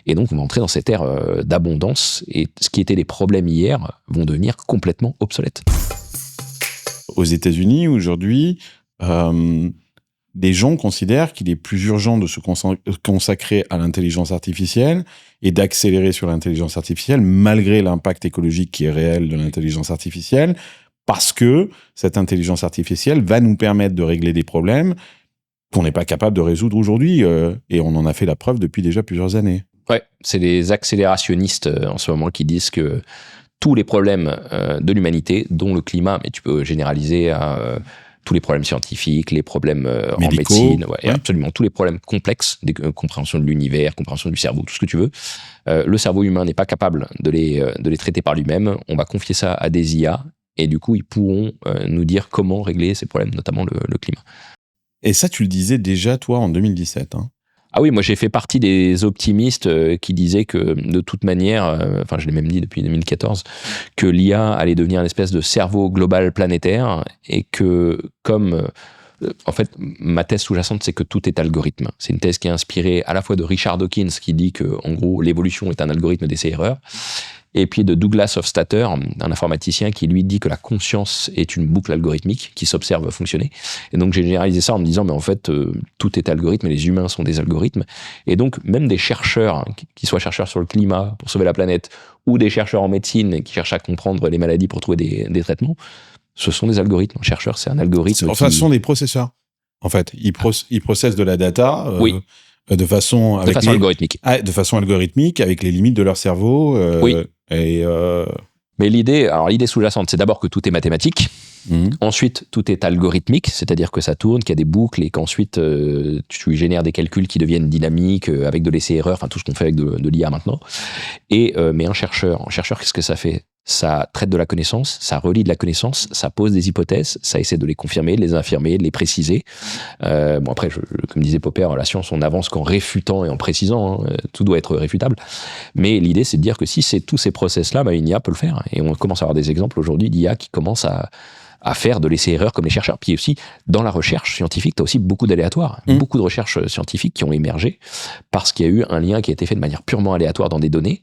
Et donc, on va entrer dans cette ère d'abondance. Et ce qui était les problèmes hier vont devenir complètement obsolètes. Aux États-Unis, aujourd'hui, des gens considèrent qu'il est plus urgent de se consacrer à l'intelligence artificielle et d'accélérer sur l'intelligence artificielle, malgré l'impact écologique qui est réel de l'intelligence artificielle, parce que cette intelligence artificielle va nous permettre de régler des problèmes qu'on n'est pas capable de résoudre aujourd'hui. Et on en a fait la preuve depuis déjà plusieurs années. Ouais, c'est les accélérationnistes en ce moment qui disent que tous les problèmes de l'humanité, dont le climat, mais tu peux généraliser à tous les problèmes scientifiques, les problèmes en médecine, absolument tous les problèmes complexes, compréhension de l'univers, compréhension du cerveau, tout ce que tu veux. Le cerveau humain n'est pas capable de les traiter par lui-même. On va confier ça à des IA et du coup, ils pourront nous dire comment régler ces problèmes, notamment le climat. Et ça, tu le disais déjà, toi, en 2017, hein. Ah oui, moi j'ai fait partie des optimistes qui disaient que de toute manière, enfin je l'ai même dit depuis 2014, que l'IA allait devenir une espèce de cerveau global planétaire et que comme... En fait, ma thèse sous-jacente, c'est que tout est algorithme. C'est une thèse qui est inspirée à la fois de Richard Dawkins, qui dit que, en gros, l'évolution est un algorithme d'essai-erreur, et puis de Douglas Hofstadter, un informaticien qui lui dit que la conscience est une boucle algorithmique qui s'observe fonctionner. Et donc j'ai généralisé ça en me disant mais en fait tout est algorithme et les humains sont des algorithmes. Et donc même des chercheurs, qui soient chercheurs sur le climat pour sauver la planète ou des chercheurs en médecine qui cherchent à comprendre les maladies pour trouver des traitements, ce sont des algorithmes. Un chercheur, c'est un algorithme. Enfin, ce sont des processeurs. En fait, ils processent de la data. Oui. De façon algorithmique. De façon algorithmique, avec les limites de leur cerveau. Oui. Mais l'idée sous-jacente, c'est d'abord que tout est mathématique. Ensuite, tout est algorithmique, c'est-à-dire que ça tourne, qu'il y a des boucles et qu'ensuite tu génères des calculs qui deviennent dynamiques avec de l'essai-erreur, enfin tout ce qu'on fait avec de l'IA maintenant. Mais un chercheur, qu'est-ce que ça fait ? Ça traite de la connaissance, ça relie de la connaissance, ça pose des hypothèses, ça essaie de les confirmer, de les infirmer, de les préciser. Bon après, comme disait Popper, la science, on avance qu'en réfutant et en précisant, hein, tout doit être réfutable. Mais l'idée, c'est de dire que si c'est tous ces process-là, une IA peut le faire. Et on commence à avoir des exemples aujourd'hui d'IA qui commencent à faire de l'essai-erreur comme les chercheurs. Puis aussi, dans la recherche scientifique, tu as aussi beaucoup d'aléatoires, beaucoup de recherches scientifiques qui ont émergé parce qu'il y a eu un lien qui a été fait de manière purement aléatoire dans des données.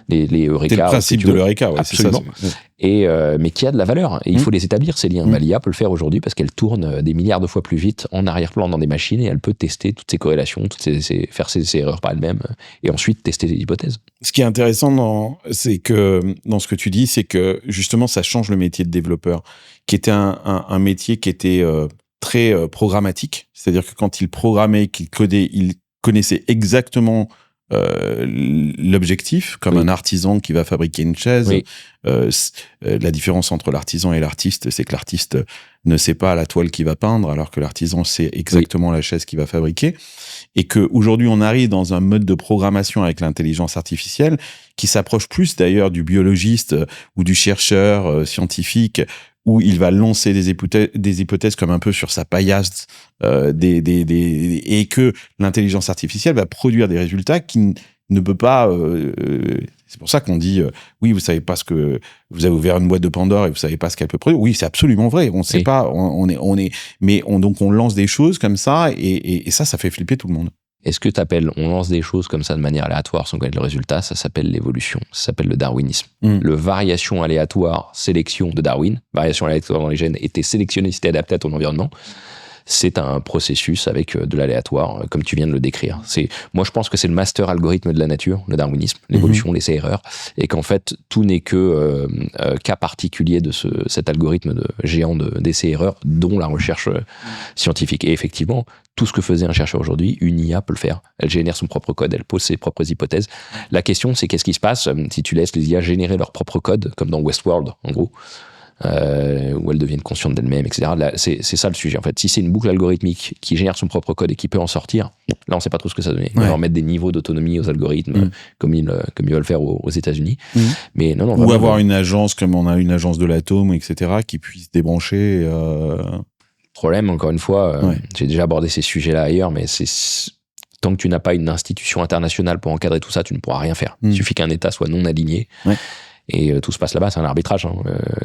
Les Eureka, c'est le principe de l'Eureka, ouais, absolument. C'est ça, mais qui a de la valeur. Et il faut les établir, ces liens. L'IA peut le faire aujourd'hui parce qu'elle tourne des milliards de fois plus vite en arrière-plan dans des machines et elle peut tester toutes ces corrélations, faire ses erreurs par elle-même et ensuite tester des hypothèses. Ce qui est intéressant dans ce que tu dis, c'est que justement, ça change le métier de développeur, qui était un métier qui était très programmatique. C'est-à-dire que quand il programmait, qu'il codait, il connaissait exactement l'objectif, comme un artisan qui va fabriquer une chaise. La différence entre l'artisan et l'artiste, c'est que l'artiste ne sait pas la toile qu'il va peindre, alors que l'artisan sait exactement la chaise qu'il va fabriquer. Et qu'aujourd'hui, on arrive dans un mode de programmation avec l'intelligence artificielle qui s'approche plus d'ailleurs du biologiste ou du chercheur scientifique, où il va lancer des hypothèses comme un peu sur sa paillasse, et que l'intelligence artificielle va produire des résultats qui ne peut pas... c'est pour ça qu'on dit, oui, vous savez pas ce que... Vous avez ouvert une boîte de Pandore et vous savez pas ce qu'elle peut produire. Oui, c'est absolument vrai. On sait pas, donc on lance des choses comme ça, et ça fait flipper tout le monde. Est-ce que on lance des choses comme ça de manière aléatoire sans connaître le résultat? Ça s'appelle l'évolution, ça s'appelle le darwinisme. Le variation aléatoire, sélection de Darwin, variation aléatoire dans les gènes, était sélectionné si t'es adapté à ton environnement. C'est un processus avec de l'aléatoire, comme tu viens de le décrire. Moi, je pense que c'est le master algorithme de la nature, le darwinisme, l'évolution, l'essai-erreur, et qu'en fait, tout n'est que cas particulier de cet algorithme géant d'essai-erreur, dont la recherche scientifique. Et effectivement, tout ce que faisait un chercheur aujourd'hui, une IA peut le faire. Elle génère son propre code, elle pose ses propres hypothèses. La question, c'est qu'est-ce qui se passe si tu laisses les IA générer leur propre code, comme dans Westworld, en gros, où elles deviennent conscientes d'elles-mêmes, etc. Là, c'est ça le sujet, en fait. Si c'est une boucle algorithmique qui génère son propre code et qui peut en sortir, là, on sait pas trop ce que ça donne. On va remettre des niveaux d'autonomie aux algorithmes, comme ils veulent faire aux États-Unis. Mais non, ou avoir une agence, comme on a une agence de l'atome, etc., qui puisse débrancher... Problème, encore une fois, j'ai déjà abordé ces sujets-là ailleurs, mais tant que tu n'as pas une institution internationale pour encadrer tout ça, tu ne pourras rien faire. Il suffit qu'un État soit non aligné. Et tout se passe là-bas, c'est un arbitrage.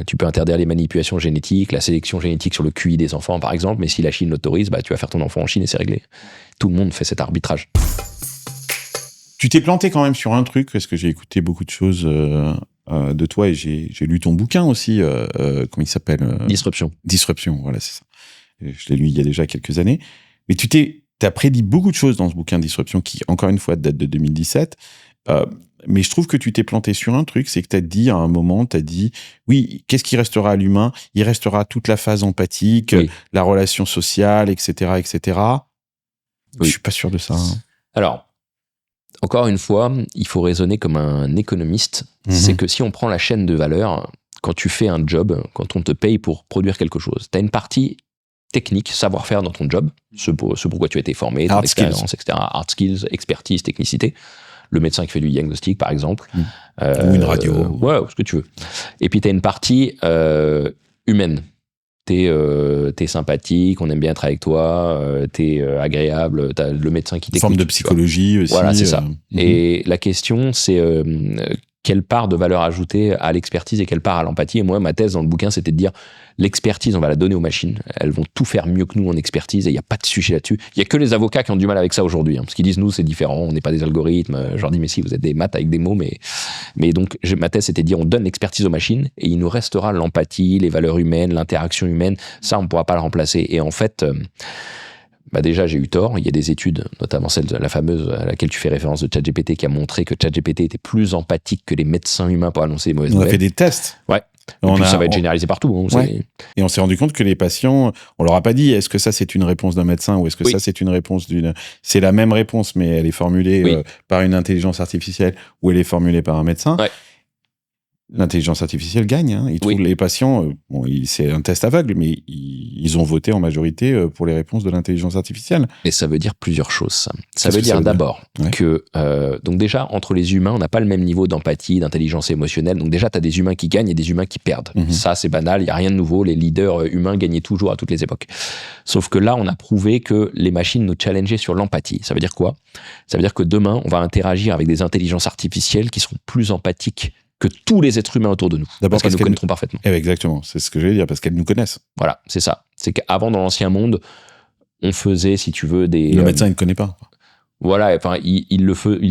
Tu peux interdire les manipulations génétiques, la sélection génétique sur le QI des enfants, par exemple, mais si la Chine l'autorise, tu vas faire ton enfant en Chine et c'est réglé. Tout le monde fait cet arbitrage. Tu t'es planté quand même sur un truc, parce que j'ai écouté beaucoup de choses de toi et j'ai lu ton bouquin aussi. Comment il s'appelle Disruption, voilà, c'est ça. Je l'ai lu il y a déjà quelques années. Mais t'as prédit beaucoup de choses dans ce bouquin Disruption qui, encore une fois, date de 2017. Mais je trouve que tu t'es planté sur un truc, c'est que à un moment, oui, qu'est-ce qui restera à l'humain? Il restera toute la phase empathique, la relation sociale, etc., etc. Je suis pas sûr de ça. Alors, encore une fois, il faut raisonner comme un économiste. C'est que si on prend la chaîne de valeur, quand tu fais un job, quand on te paye pour produire quelque chose, t'as une partie technique, savoir-faire dans ton job, ce pourquoi tu as été formé, ton expérience, etc. Hard skills, expertise, technicité. Le médecin qui fait du diagnostic, par exemple. Ou une radio. Ouais, ce que tu veux. Et puis, tu as une partie humaine. T'es sympathique, on aime bien être avec toi, t'es agréable, t'as le médecin qui t'écoute. Forme de psychologie aussi. Voilà, c'est ça. Et la question, c'est quelle part de valeur ajoutée à l'expertise et quelle part à l'empathie. Et moi, ma thèse dans le bouquin, c'était de dire l'expertise, on va la donner aux machines. Elles vont tout faire mieux que nous en expertise et il n'y a pas de sujet là-dessus. Il n'y a que les avocats qui ont du mal avec ça aujourd'hui. Parce qu'ils disent, nous, c'est différent, on n'est pas des algorithmes. Je leur dis, mais si, vous êtes des maths avec des mots. Mais donc, ma thèse, c'était de dire, on donne l'expertise aux machines et il nous restera l'empathie, les valeurs humaines, l'interaction humaine. Ça, on ne pourra pas le remplacer. Et en fait... déjà, j'ai eu tort. Il y a des études, notamment celle de la fameuse à laquelle tu fais référence de ChatGPT, qui a montré que ChatGPT était plus empathique que les médecins humains pour annoncer les mauvaises nouvelles. On a fait des tests. Ouais. Et puis ça va être généralisé partout. Et on s'est rendu compte que les patients, on leur a pas dit est-ce que ça c'est une réponse d'un médecin ou est-ce que ça c'est une réponse c'est la même réponse mais elle est formulée par une intelligence artificielle ou elle est formulée par un médecin. L'intelligence artificielle gagne. Ils trouvent les patients, c'est un test aveugle, mais ils ont voté en majorité pour les réponses de l'intelligence artificielle. Et ça veut dire plusieurs choses. Ça veut dire d'abord que, donc déjà, entre les humains, on n'a pas le même niveau d'empathie, d'intelligence émotionnelle. Donc déjà, tu as des humains qui gagnent et des humains qui perdent. Ça, c'est banal, il n'y a rien de nouveau. Les leaders humains gagnaient toujours à toutes les époques. Sauf que là, on a prouvé que les machines nous challengeaient sur l'empathie. Ça veut dire quoi? Ça veut dire que demain, on va interagir avec des intelligences artificielles qui seront plus empathiques que tous les êtres humains autour de nous. D'abord parce qu'elles nous connaîtront parfaitement. Exactement, c'est ce que j'allais dire, parce qu'elles nous connaissent. Voilà, c'est ça. C'est qu'avant, dans l'ancien monde, on faisait, si tu veux, des... Le médecin, il ne connaît pas. Voilà, enfin, il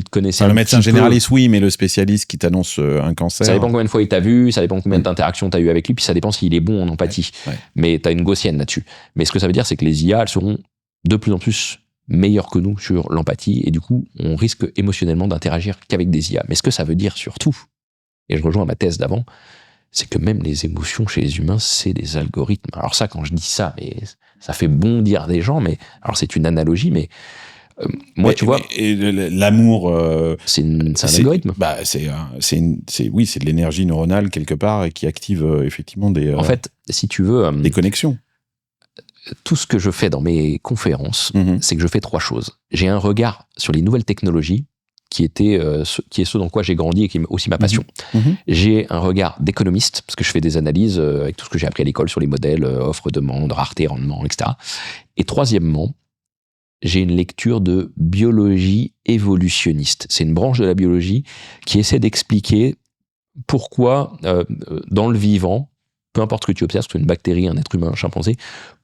connaissait le médecin généraliste, oui, mais le spécialiste qui t'annonce un cancer... Ça dépend combien de fois il t'a vu, ça dépend combien d'interactions t'as eu avec lui, puis ça dépend s'il est bon en empathie. Mais t'as une gaussienne là-dessus. Mais ce que ça veut dire, c'est que les IA, elles seront de plus en plus meilleures que nous sur l'empathie, et du coup, on risque émotionnellement d'interagir qu'avec des IA. Mais ce que ça veut dire surtout, et je rejoins ma thèse d'avant, c'est que même les émotions chez les humains, c'est des algorithmes. Alors ça, quand je dis ça, mais ça fait bondir des gens, mais alors c'est une analogie, mais Moi, tu vois, l'amour, c'est un algorithme. C'est de l'énergie neuronale quelque part et qui active effectivement des. En fait, si tu veux, des connexions. Tout ce que je fais dans mes conférences, c'est que je fais 3 choses. J'ai un regard sur les nouvelles technologies qui est ce dans quoi j'ai grandi et qui est aussi ma passion. J'ai un regard d'économiste, parce que je fais des analyses avec tout ce que j'ai appris à l'école sur les modèles, offre, demande, rareté, rendement, etc. Et troisièmement, j'ai une lecture de biologie évolutionniste. C'est une branche de la biologie qui essaie d'expliquer pourquoi, dans le vivant, peu importe ce que tu observes, que ce soit une bactérie, un être humain, un chimpanzé,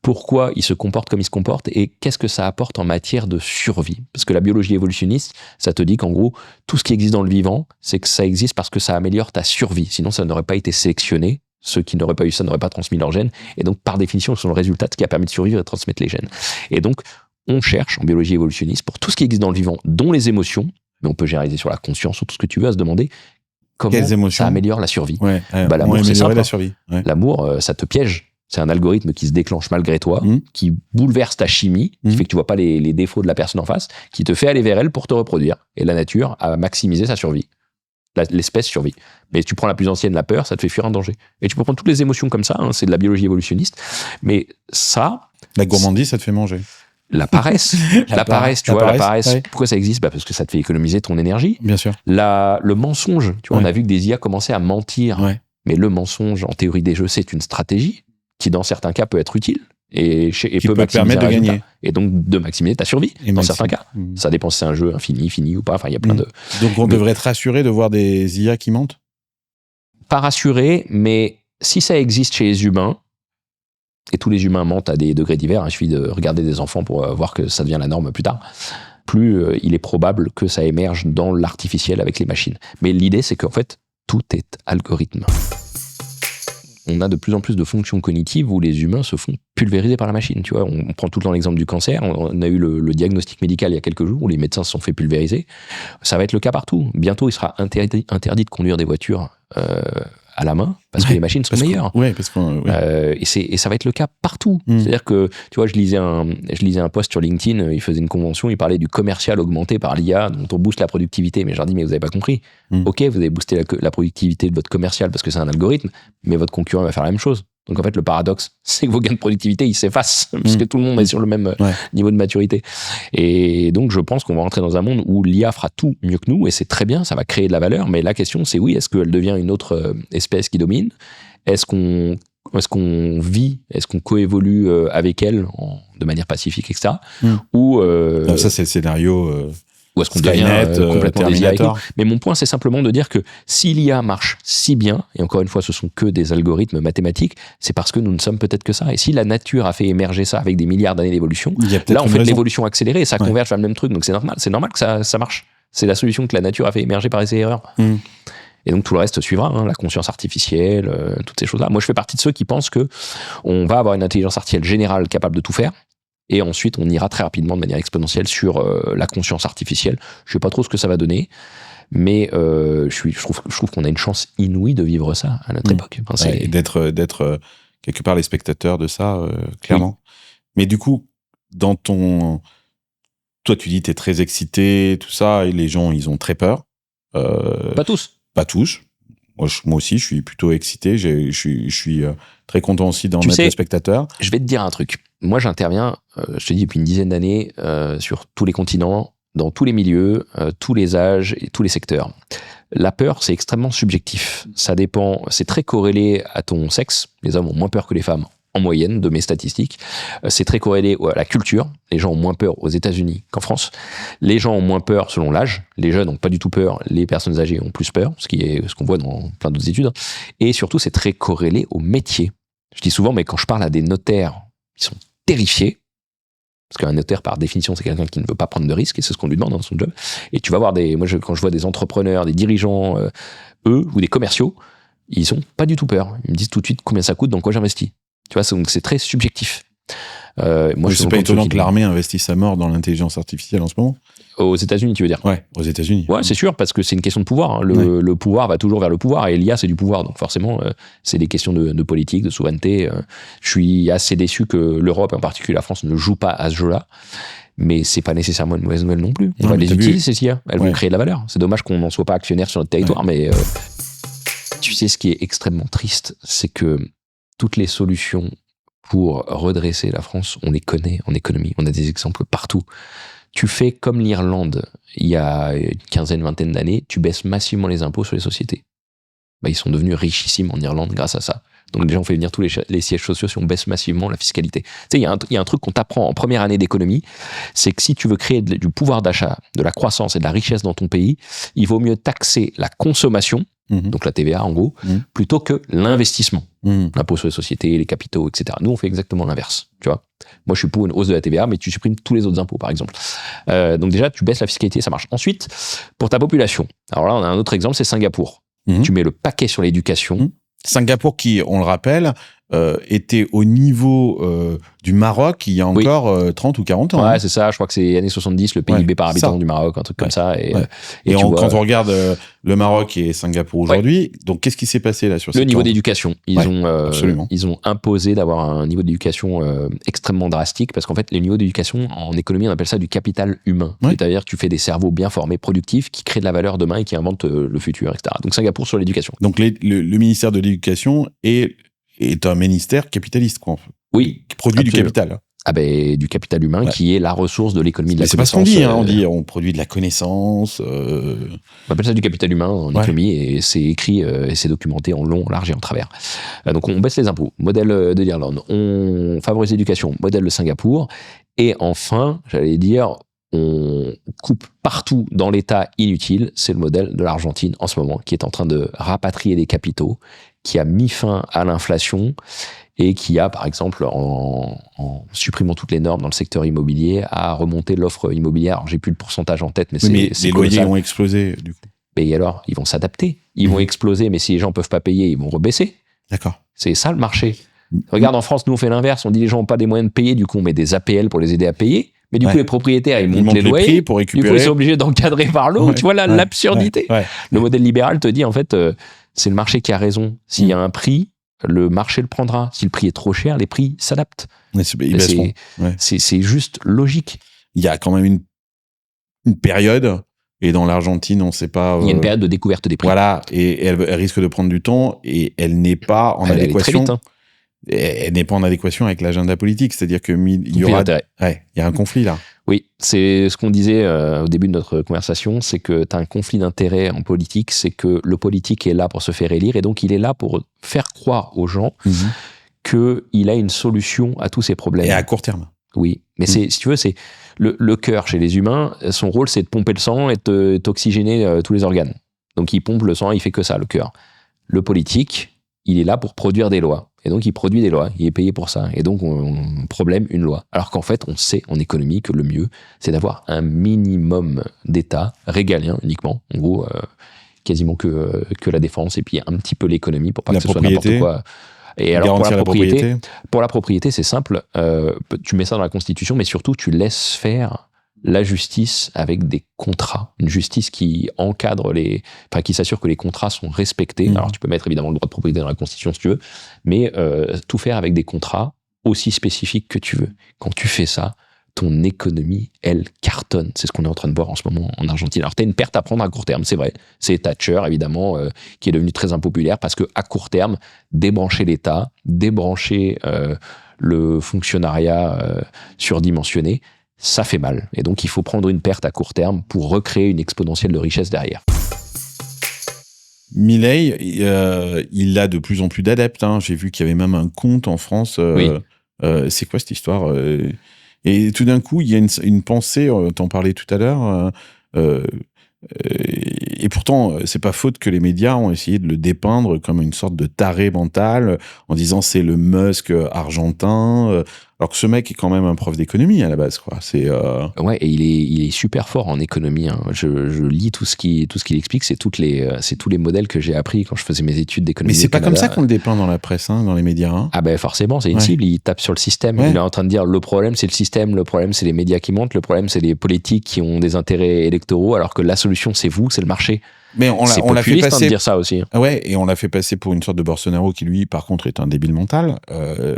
pourquoi il se comporte comme il se comporte et qu'est-ce que ça apporte en matière de survie. Parce que la biologie évolutionniste, ça te dit qu'en gros, tout ce qui existe dans le vivant, c'est que ça existe parce que ça améliore ta survie. Sinon, ça n'aurait pas été sélectionné. Ceux qui n'auraient pas eu ça n'auraient pas transmis leurs gènes. Et donc, par définition, ce sont le résultat de ce qui a permis de survivre et de transmettre les gènes. Et donc, on cherche en biologie évolutionniste pour tout ce qui existe dans le vivant, dont les émotions, mais on peut généraliser sur la conscience ou tout ce que tu veux, à se demander comment ça améliore la survie. L'amour, c'est simple. La survie. L'amour, ça te piège. C'est un algorithme qui se déclenche malgré toi, qui bouleverse ta chimie, qui fait que tu vois pas les défauts de la personne en face, qui te fait aller vers elle pour te reproduire. Et la nature a maximisé sa survie. L'espèce survit. Mais tu prends la plus ancienne, la peur, ça te fait fuir un danger. Et tu peux prendre toutes les émotions comme ça, c'est de la biologie évolutionniste. Mais ça... La gourmandise, ça te fait manger. La paresse, la paresse, pourquoi ça existe ? Parce que ça te fait économiser ton énergie. Bien sûr. Le mensonge, tu vois, on a vu que des IA commençaient à mentir. Mais le mensonge, en théorie des jeux, c'est une stratégie qui, dans certains cas, peut être utile et peut te permettre de gagner. Et donc, de maximiser ta survie, dans certains cas. Ça dépend si c'est un jeu infini, fini ou pas. Enfin, il y a plein de... Donc, on devrait être rassuré de voir des IA qui mentent ? Pas rassuré, mais si ça existe chez les humains, et tous les humains mentent à des degrés divers, il suffit de regarder des enfants pour voir que ça devient la norme plus tard, plus il est probable que ça émerge dans l'artificiel avec les machines. Mais l'idée, c'est qu'en fait, tout est algorithme. On a de plus en plus de fonctions cognitives où les humains se font pulvériser par la machine. Tu vois, on prend tout le temps l'exemple du cancer. On a eu le diagnostic médical il y a quelques jours où les médecins se sont fait pulvériser. Ça va être le cas partout. Bientôt, il sera interdit de conduire des voitures à la main parce que les machines sont meilleures. Et ça va être le cas partout. C'est-à-dire que, tu vois, je lisais un post sur LinkedIn, il faisait une convention, il parlait du commercial augmenté par l'IA, dont on booste la productivité. Mais je leur dis, mais vous avez pas compris. Ok, vous avez boosté la productivité de votre commercial parce que c'est un algorithme, mais votre concurrent va faire la même chose. Donc en fait, le paradoxe, c'est que vos gains de productivité, ils s'effacent parce que tout le monde est sur le même niveau de maturité. Et donc, je pense qu'on va rentrer dans un monde où l'IA fera tout mieux que nous, et c'est très bien, ça va créer de la valeur. Mais la question, c'est est-ce qu'elle devient une autre espèce qui domine ? Est-ce qu'on vit, est-ce qu'on coévolue avec elle de manière pacifique, etc. Ou ça, c'est le scénario... Ou est-ce qu'on devient complètement Terminator. Mais mon point, c'est simplement de dire que si l'IA marche si bien, et encore une fois, ce sont que des algorithmes mathématiques, c'est parce que nous ne sommes peut-être que ça. Et si la nature a fait émerger ça avec des milliards d'années d'évolution, là, on fait de l'évolution accélérée et ça converge vers le même truc. Donc c'est normal. C'est normal que ça marche. C'est la solution que la nature a fait émerger par essai et erreur. Et donc tout le reste suivra, la conscience artificielle, toutes ces choses-là. Moi, je fais partie de ceux qui pensent que on va avoir une intelligence artificielle générale capable de tout faire. Et ensuite, on ira très rapidement de manière exponentielle sur la conscience artificielle. Je ne sais pas trop ce que ça va donner, mais je trouve qu'on a une chance inouïe de vivre ça à notre époque. Enfin, et d'être quelque part les spectateurs de ça, clairement. Oui. Mais du coup, toi, tu dis, tu es très excité, tout ça, et les gens, ils ont très peur. Pas tous. Pas tous. Moi aussi, je suis plutôt excité. Je suis très content aussi d'en être le spectateur. Je vais te dire un truc. Moi, j'interviens, je te dis, depuis une dizaine d'années, sur tous les continents, dans tous les milieux, tous les âges et tous les secteurs. La peur, c'est extrêmement subjectif. Ça dépend, c'est très corrélé à ton sexe. Les hommes ont moins peur que les femmes, en moyenne, de mes statistiques. C'est très corrélé à la culture. Les gens ont moins peur aux États-Unis qu'en France. Les gens ont moins peur selon l'âge. Les jeunes n'ont pas du tout peur. Les personnes âgées ont plus peur, ce qu'on voit dans plein d'autres études. Et surtout, c'est très corrélé au métier. Je dis souvent, mais quand je parle à des notaires, ils sont terrifiés. Parce qu'un notaire, par définition, c'est quelqu'un qui ne veut pas prendre de risques, et c'est ce qu'on lui demande dans son job. Et tu vas voir quand je vois des entrepreneurs, des dirigeants, eux, ou des commerciaux, ils ont pas du tout peur. Ils me disent tout de suite combien ça coûte, dans quoi j'investis. Tu vois, donc c'est très subjectif. Moi, c'est pas étonnant que l'armée investisse à mort dans l'intelligence artificielle en ce moment. Aux États-Unis, tu veux dire ? Ouais, aux États-Unis. Ouais, c'est sûr, parce que c'est une question de pouvoir. Le pouvoir va toujours vers le pouvoir, et l'IA, c'est du pouvoir. Donc forcément, c'est des questions de politique, de souveraineté. Je suis assez déçu que l'Europe, en particulier la France, ne joue pas à ce jeu-là. Mais c'est pas nécessairement une mauvaise nouvelle non plus. On va les utiliser, ces IA. Elles vont créer de la valeur. C'est dommage qu'on n'en soit pas actionnaire sur notre territoire, mais tu sais, ce qui est extrêmement triste, c'est que toutes les solutions pour redresser la France, on les connaît en économie. On a des exemples partout. Tu fais comme l'Irlande, il y a une quinzaine, vingtaine d'années, tu baisses massivement les impôts sur les sociétés. Ils sont devenus richissimes en Irlande grâce à ça. Donc déjà, on fait venir tous les sièges sociaux si on baisse massivement la fiscalité. Tu sais, il y a un truc qu'on t'apprend en première année d'économie, c'est que si tu veux créer du pouvoir d'achat, de la croissance et de la richesse dans ton pays, il vaut mieux taxer la consommation, donc la TVA en gros, plutôt que l'investissement. L'impôt sur les sociétés, les capitaux, etc. Nous, on fait exactement l'inverse, tu vois. Moi, je suis pour une hausse de la TVA, mais tu supprimes tous les autres impôts, par exemple. Donc déjà, tu baisses la fiscalité, ça marche. Ensuite, pour ta population, alors là, on a un autre exemple, c'est Singapour. Tu mets le paquet sur l'éducation. Singapour qui, on le rappelle, était au niveau du Maroc il y a encore 30 ou 40 ans. Ouais, c'est ça. Je crois que c'est années 70, le PIB par habitant du Maroc, un truc comme ça. Et quand on regarde le Maroc et Singapour aujourd'hui, donc qu'est-ce qui s'est passé là sur le niveau d'éducation? Ils ont imposé d'avoir un niveau d'éducation extrêmement drastique parce qu'en fait, les niveaux d'éducation, en économie, on appelle ça du capital humain. C'est-à-dire que tu fais des cerveaux bien formés, productifs, qui créent de la valeur demain et qui inventent le futur, etc. Donc Singapour sur l'éducation. Donc le ministère de l'Éducation est un ministère capitaliste, quoi. Oui. Qui produit du capital. Ah ben, du capital humain qui est la ressource de l'économie de la connaissance. C'est pas ce qu'on dit, on produit de la connaissance. On appelle ça du capital humain en économie et c'est écrit et c'est documenté en long, en large et en travers. Donc on baisse les impôts, modèle de l'Irlande. On favorise l'éducation, modèle de Singapour. Et enfin, j'allais dire, on coupe partout dans l'État inutile. C'est le modèle de l'Argentine en ce moment, qui est en train de rapatrier des capitaux, qui a mis fin à l'inflation et qui a, par exemple, en supprimant toutes les normes dans le secteur immobilier, a remonté l'offre immobilière. Alors, j'ai plus le pourcentage en tête, mais c'est les loyers ont explosé, du coup. Et alors, ils vont s'adapter. Ils vont exploser, mais si les gens peuvent pas payer, ils vont rebaisser. D'accord. C'est ça, le marché. Regarde, en France, nous, on fait l'inverse. On dit les gens n'ont pas des moyens de payer, du coup, on met des APL pour les aider à payer. Mais du coup, les propriétaires, ils montent les loyers. Pour récupérer. Du coup, ils sont obligés d'encadrer par l'eau. Tu vois là, l'absurdité. Le modèle libéral te dit, en fait, c'est le marché qui a raison. S'il y a un prix, le marché le prendra. Si le prix est trop cher, les prix s'adaptent. C'est juste logique. Il y a quand même une période, et dans l'Argentine, on ne sait pas... il y a une période de découverte des prix. Voilà, et elle risque de prendre du temps, et elle n'est pas en adéquation... Elle n'est pas en adéquation avec l'agenda politique, c'est-à-dire que il y a un conflit là. Oui, c'est ce qu'on disait au début de notre conversation, c'est que tu as un conflit d'intérêts en politique, c'est que le politique est là pour se faire élire et donc il est là pour faire croire aux gens qu'il a une solution à tous ces problèmes. Et à court terme. Oui, mais si tu veux, c'est le cœur chez les humains, son rôle c'est de pomper le sang et de t'oxygéner tous les organes. Donc il pompe le sang, il fait que ça, le cœur. Le politique, il est là pour produire des lois. Et donc, il produit des lois, il est payé pour ça. Et donc, on problème une loi. Alors qu'en fait, on sait en économie que le mieux, c'est d'avoir un minimum d'État régalien uniquement. En gros, quasiment que la défense et puis un petit peu l'économie pour pas que ce soit n'importe quoi. Et alors, pour la propriété, c'est simple. Tu mets ça dans la Constitution, mais surtout, tu laisses faire la justice avec des contrats, une justice qui encadre qui s'assure que les contrats sont respectés. Alors tu peux mettre évidemment le droit de propriété dans la Constitution si tu veux, mais tout faire avec des contrats aussi spécifiques que tu veux. Quand tu fais ça, ton économie, elle cartonne. C'est ce qu'on est en train de voir en ce moment en Argentine. Alors tu as une perte à prendre à court terme, c'est vrai. C'est Thatcher évidemment qui est devenu très impopulaire parce que à court terme, débrancher l'État, débrancher le fonctionnariat surdimensionné, ça fait mal. Et donc, il faut prendre une perte à court terme pour recréer une exponentielle de richesse derrière. Milei, il a de plus en plus d'adeptes. J'ai vu qu'il y avait même un compte en France. C'est quoi cette histoire Et tout d'un coup, il y a une pensée, t'en parlais tout à l'heure, et pourtant, c'est pas faute que les médias ont essayé de le dépeindre comme une sorte de taré mental, en disant c'est le Musk argentin, alors que ce mec est quand même un prof d'économie à la base, quoi. Ouais, et il est super fort en économie. Je lis tout ce qu'il explique, c'est tous les modèles que j'ai appris quand je faisais mes études d'économie. Mais c'est pas comme ça qu'on le dépeint dans la presse, dans les médias. Ah ben forcément, c'est une cible. Il tape sur le système. Il est en train de dire le problème c'est le système, le problème c'est les médias qui montent, le problème c'est les politiques qui ont des intérêts électoraux, alors que la solution c'est vous, c'est le marché. Mais on l'a fait passer de dire ça aussi. Ouais, et on l'a fait passer pour une sorte de Bolsonaro qui lui, par contre, est un débile mental,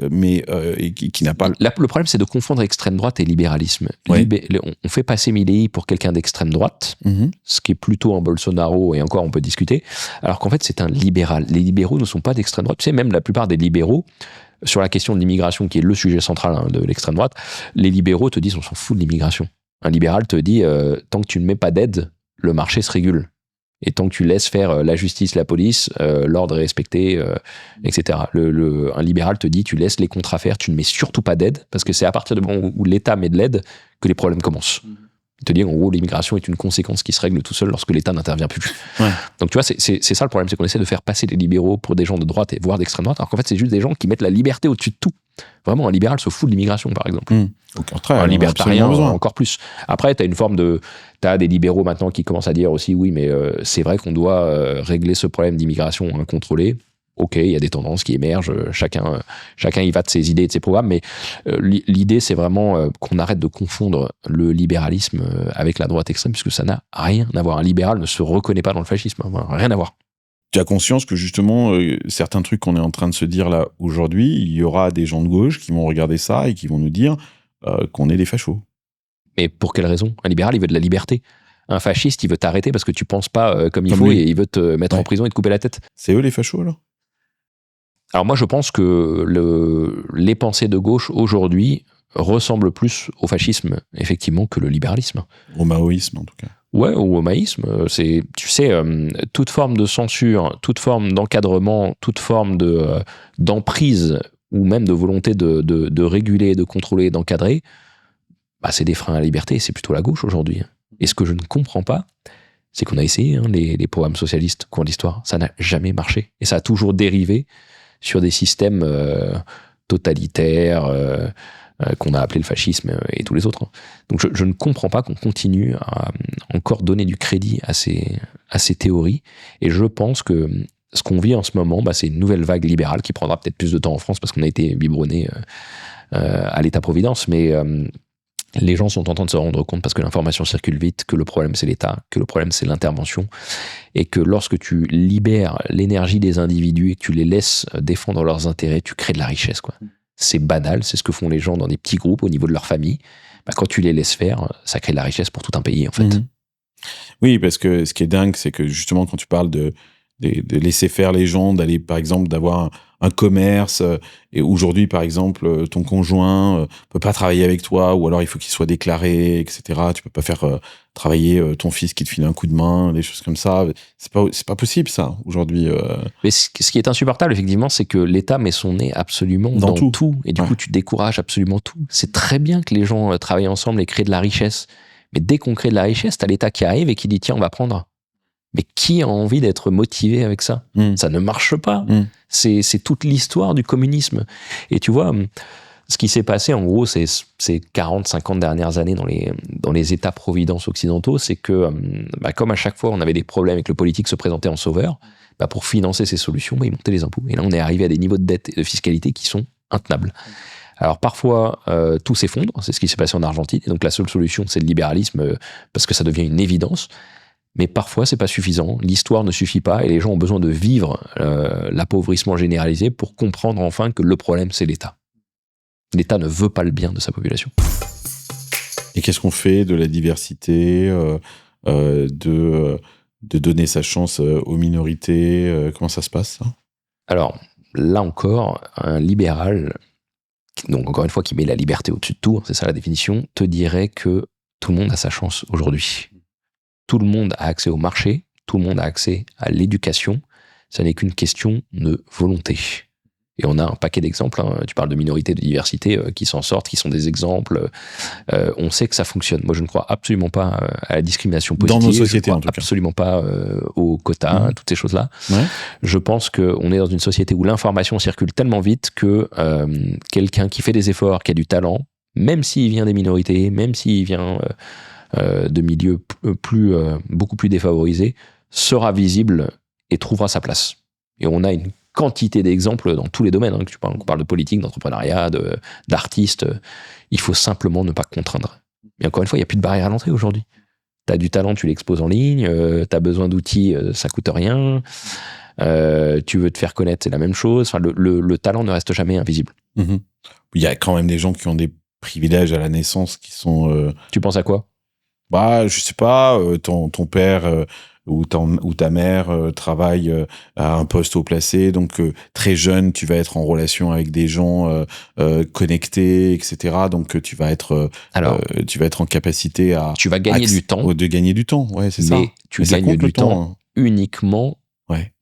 mais et qui n'a pas. Le problème, c'est de confondre extrême droite et libéralisme. Ouais. On fait passer Milei pour quelqu'un d'extrême droite, ce qui est plutôt un Bolsonaro, et encore on peut discuter, alors qu'en fait c'est un libéral. Les libéraux ne sont pas d'extrême droite. Tu sais, même la plupart des libéraux, sur la question de l'immigration, qui est le sujet central de l'extrême droite, les libéraux te disent on s'en fout de l'immigration. Un libéral te dit tant que tu ne mets pas d'aide, le marché se régule. Et tant que tu laisses faire la justice, la police, l'ordre est respecté, etc. Un libéral te dit, tu laisses les contrats faire, tu ne mets surtout pas d'aide, parce que c'est à partir du moment où l'État met de l'aide que les problèmes commencent. Il te dit, en gros, l'immigration est une conséquence qui se règle tout seul lorsque l'État n'intervient plus. Ouais. Donc tu vois, c'est ça le problème, c'est qu'on essaie de faire passer les libéraux pour des gens de droite, et voire d'extrême droite, alors qu'en fait, c'est juste des gens qui mettent la liberté au-dessus de tout. Vraiment, un libéral se fout de l'immigration, par exemple. Au contraire, un libertarien, encore plus. Après, t'as des libéraux maintenant qui commencent à dire aussi, oui, mais c'est vrai qu'on doit régler ce problème d'immigration incontrôlée. Ok, il y a des tendances qui émergent, chacun y va de ses idées et de ses programmes, mais l'idée, c'est vraiment qu'on arrête de confondre le libéralisme avec la droite extrême, puisque ça n'a rien à voir. Un libéral ne se reconnaît pas dans le fascisme, rien à voir. Tu as conscience que justement, certains trucs qu'on est en train de se dire là aujourd'hui, il y aura des gens de gauche qui vont regarder ça et qui vont nous dire qu'on est des fachos. Mais pour quelle raison ? Un libéral, il veut de la liberté. Un fasciste, il veut t'arrêter parce que tu penses pas comme il faut et il veut te mettre en prison et te couper la tête. C'est eux les fachos, alors ? Alors moi, je pense que les pensées de gauche aujourd'hui ressemblent plus au fascisme, effectivement, que le libéralisme. Au maoïsme, en tout cas. Ouais, ou au maïsme. C'est, tu sais, toute forme de censure, toute forme d'encadrement, toute forme d'emprise ou même de volonté de réguler, de contrôler, d'encadrer, bah, c'est des freins à la liberté, c'est plutôt la gauche aujourd'hui. Et ce que je ne comprends pas, c'est qu'on a essayé, les programmes socialistes au cours de l'histoire, ça n'a jamais marché. Et ça a toujours dérivé sur des systèmes totalitaires qu'on a appelé le fascisme et tous les autres. Donc je ne comprends pas qu'on continue à encore donner du crédit à ces théories. Et je pense que ce qu'on vit en ce moment, bah, c'est une nouvelle vague libérale qui prendra peut-être plus de temps en France parce qu'on a été biberonné à l'État-providence. Mais les gens sont en train de se rendre compte, parce que l'information circule vite, que le problème c'est l'État, que le problème c'est l'intervention, et que lorsque tu libères l'énergie des individus et que tu les laisses défendre leurs intérêts, tu crées de la richesse, quoi. C'est banal, c'est ce que font les gens dans des petits groupes au niveau de leur famille. Bah, quand tu les laisses faire, ça crée de la richesse pour tout un pays, en fait. Oui, parce que ce qui est dingue, c'est que justement, quand tu parles de laisser faire les gens, d'aller, par exemple, d'avoir un commerce, et aujourd'hui, par exemple, ton conjoint peut pas travailler avec toi, ou alors il faut qu'il soit déclaré, etc. Tu peux pas faire travailler ton fils qui te file un coup de main, des choses comme ça. C'est pas possible, ça, aujourd'hui. Mais ce qui est insupportable, effectivement, c'est que l'État met son nez absolument dans tout. Et du coup, tu décourages absolument tout. C'est très bien que les gens travaillent ensemble et créent de la richesse. Mais dès qu'on crée de la richesse, t'as l'État qui arrive et qui dit, tiens, on va prendre. Mais qui a envie d'être motivé avec ça ? Ça ne marche pas. C'est toute l'histoire du communisme. Et tu vois, ce qui s'est passé, en gros, ces 40-50 dernières années dans les États-providence occidentaux, c'est que, comme à chaque fois, on avait des problèmes et que le politique se présentait en sauveur, pour financer ces solutions, ils montaient les impôts. Et là, on est arrivé à des niveaux de dette et de fiscalité qui sont intenables. Alors parfois, tout s'effondre, c'est ce qui s'est passé en Argentine, et donc la seule solution, c'est le libéralisme, parce que ça devient une évidence. Mais parfois, c'est pas suffisant. L'histoire ne suffit pas et les gens ont besoin de vivre l'appauvrissement généralisé pour comprendre enfin que le problème, c'est l'État. L'État ne veut pas le bien de sa population. Et qu'est-ce qu'on fait de la diversité, de donner sa chance aux minorités, comment ça se passe, ça ? Alors, là encore, un libéral, donc encore une fois, qui met la liberté au-dessus de tout, c'est ça la définition, te dirait que tout le monde a sa chance aujourd'hui. Tout le monde a accès au marché, tout le monde a accès à l'éducation, ça n'est qu'une question de volonté. Et on a un paquet d'exemples, tu parles de minorités, de diversité, qui s'en sortent, qui sont des exemples, on sait que ça fonctionne. Moi, je ne crois absolument pas à la discrimination positive. Dans nos sociétés, en tout cas. Absolument pas aux quotas, toutes ces choses-là. Ouais. Je pense qu'on est dans une société où l'information circule tellement vite que quelqu'un qui fait des efforts, qui a du talent, même s'il vient des minorités, même s'il vient de milieux beaucoup plus défavorisés, sera visible et trouvera sa place. Et on a une quantité d'exemples dans tous les domaines. On parle de politique, d'entrepreneuriat, d'artistes. Il faut simplement ne pas contraindre. Mais encore une fois, il n'y a plus de barrière à l'entrée aujourd'hui. T'as du talent, tu l'exposes en ligne. T'as besoin d'outils, ça coûte rien. Tu veux te faire connaître, c'est la même chose. Enfin, le talent ne reste jamais invisible. Mm-hmm. Il y a quand même des gens qui ont des privilèges à la naissance qui sont... Tu penses à quoi? Je sais pas, ton père ou ta mère travaille à un poste haut placé, donc très jeune, tu vas être en relation avec des gens connectés, etc. Donc tu vas être en capacité à... Tu vas gagner du temps. De gagner du temps, ouais, c'est ça. Mais tu gagnes du temps uniquement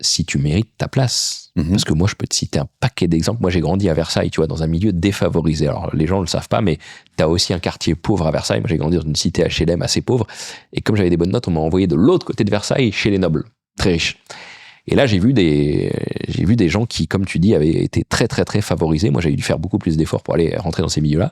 si tu mérites ta place. Mm-hmm. Parce que moi, je peux te citer un paquet d'exemples. Moi, j'ai grandi à Versailles, tu vois, dans un milieu défavorisé. Alors, les gens ne le savent pas, mais tu as aussi un quartier pauvre à Versailles. Moi, j'ai grandi dans une cité HLM assez pauvre. Et comme j'avais des bonnes notes, on m'a envoyé de l'autre côté de Versailles, chez les nobles, très riches. Et là, j'ai vu des gens qui, comme tu dis, avaient été très, très, très favorisés. Moi, j'avais dû faire beaucoup plus d'efforts pour aller rentrer dans ces milieux-là.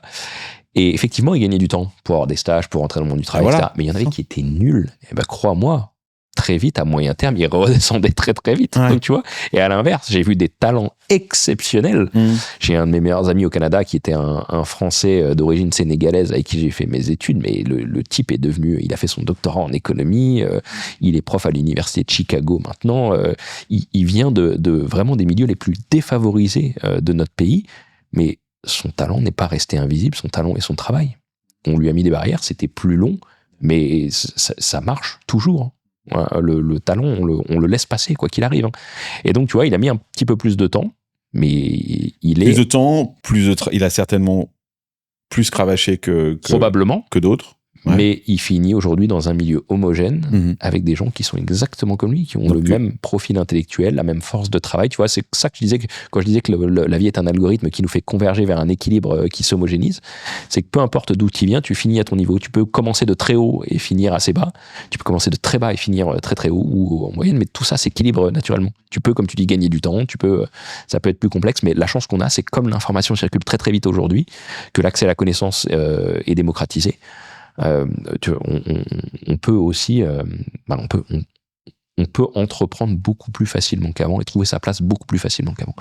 Et effectivement, ils gagnaient du temps pour avoir des stages, pour rentrer dans le monde du travail, etc. Mais il y en avait qui étaient nuls. Et ben, crois-moi, très vite, à moyen terme, ils redescendaient très très vite. Ouais. Donc, tu vois. Et à l'inverse, j'ai vu des talents exceptionnels. J'ai un de mes meilleurs amis au Canada qui était un Français d'origine sénégalaise avec qui j'ai fait mes études, mais le type est devenu, il a fait son doctorat en économie, il est prof à l'université de Chicago maintenant, il vient de vraiment des milieux les plus défavorisés de notre pays, mais son talent n'est pas resté invisible, son talent et son travail. On lui a mis des barrières, c'était plus long, mais ça marche toujours. Le talent, on le laisse passer, quoi qu'il arrive. Et donc, tu vois, il a mis un petit peu plus de temps, mais il est... Plus de temps, il a certainement plus cravaché probablement que d'autres. Ouais. Mais il finit aujourd'hui dans un milieu homogène avec des gens qui sont exactement comme lui, qui ont le même profil intellectuel, la même force de travail. Tu vois, c'est ça que je disais quand je disais que la vie est un algorithme qui nous fait converger vers un équilibre qui s'homogénise. C'est que peu importe d'où tu viens, tu finis à ton niveau. Tu peux commencer de très haut et finir assez bas. Tu peux commencer de très bas et finir très très haut ou en moyenne, mais tout ça s'équilibre naturellement. Tu peux, comme tu dis, gagner du temps. Ça peut être plus complexe, mais la chance qu'on a, c'est que comme l'information circule très très vite aujourd'hui, que l'accès à la connaissance est démocratisé. On peut aussi on peut entreprendre beaucoup plus facilement qu'avant et trouver sa place beaucoup plus facilement qu'avant.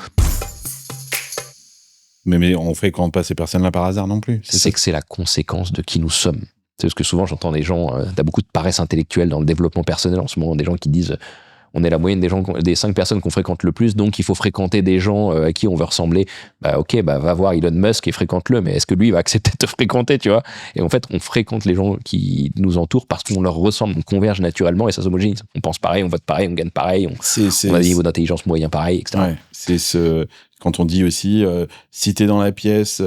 Mais on fréquente pas ces personnes-là par hasard non plus. C'est que c'est la conséquence de qui nous sommes. C'est parce que souvent j'entends des gens, t'as beaucoup de paresse intellectuelle dans le développement personnel en ce moment, des gens qui disent on est la moyenne des 5 personnes qu'on fréquente le plus, donc il faut fréquenter des gens à qui on veut ressembler. Va voir Elon Musk et fréquente-le, mais est-ce que lui va accepter de te fréquenter, tu vois? Et en fait, on fréquente les gens qui nous entourent parce qu'on leur ressemble, on converge naturellement et ça s'homogénise. On pense pareil, on vote pareil, on gagne pareil, on a des niveaux d'intelligence moyens pareils, etc. Ouais, quand on dit aussi, si t'es dans la pièce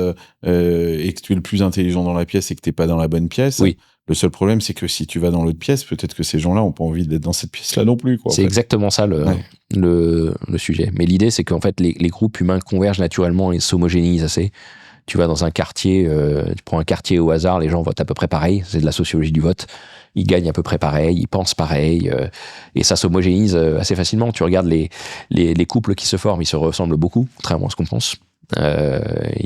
et que tu es le plus intelligent dans la pièce et que t'es pas dans la bonne pièce, oui. Le seul problème, c'est que si tu vas dans l'autre pièce, peut-être que ces gens-là n'ont pas envie d'être dans cette pièce-là non plus. C'est exactement ça le sujet. Mais l'idée, c'est qu'en fait, les groupes humains convergent naturellement et s'homogénisent assez. Tu vas dans un quartier, tu prends un quartier au hasard, les gens votent à peu près pareil. C'est de la sociologie du vote. Ils gagnent à peu près pareil, ils pensent pareil, et ça s'homogénise assez facilement. Tu regardes les couples qui se forment, ils se ressemblent beaucoup, contrairement à ce qu'on pense.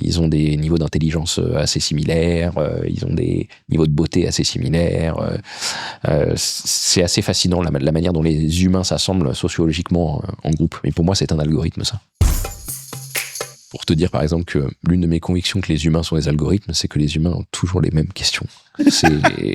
Ils ont des niveaux d'intelligence assez similaires, ils ont des niveaux de beauté assez similaires. C'est assez fascinant la manière dont les humains s'assemblent sociologiquement en groupe. Mais pour moi, c'est un algorithme, ça. Pour te dire, par exemple, que l'une de mes convictions que les humains sont des algorithmes, c'est que les humains ont toujours les mêmes questions.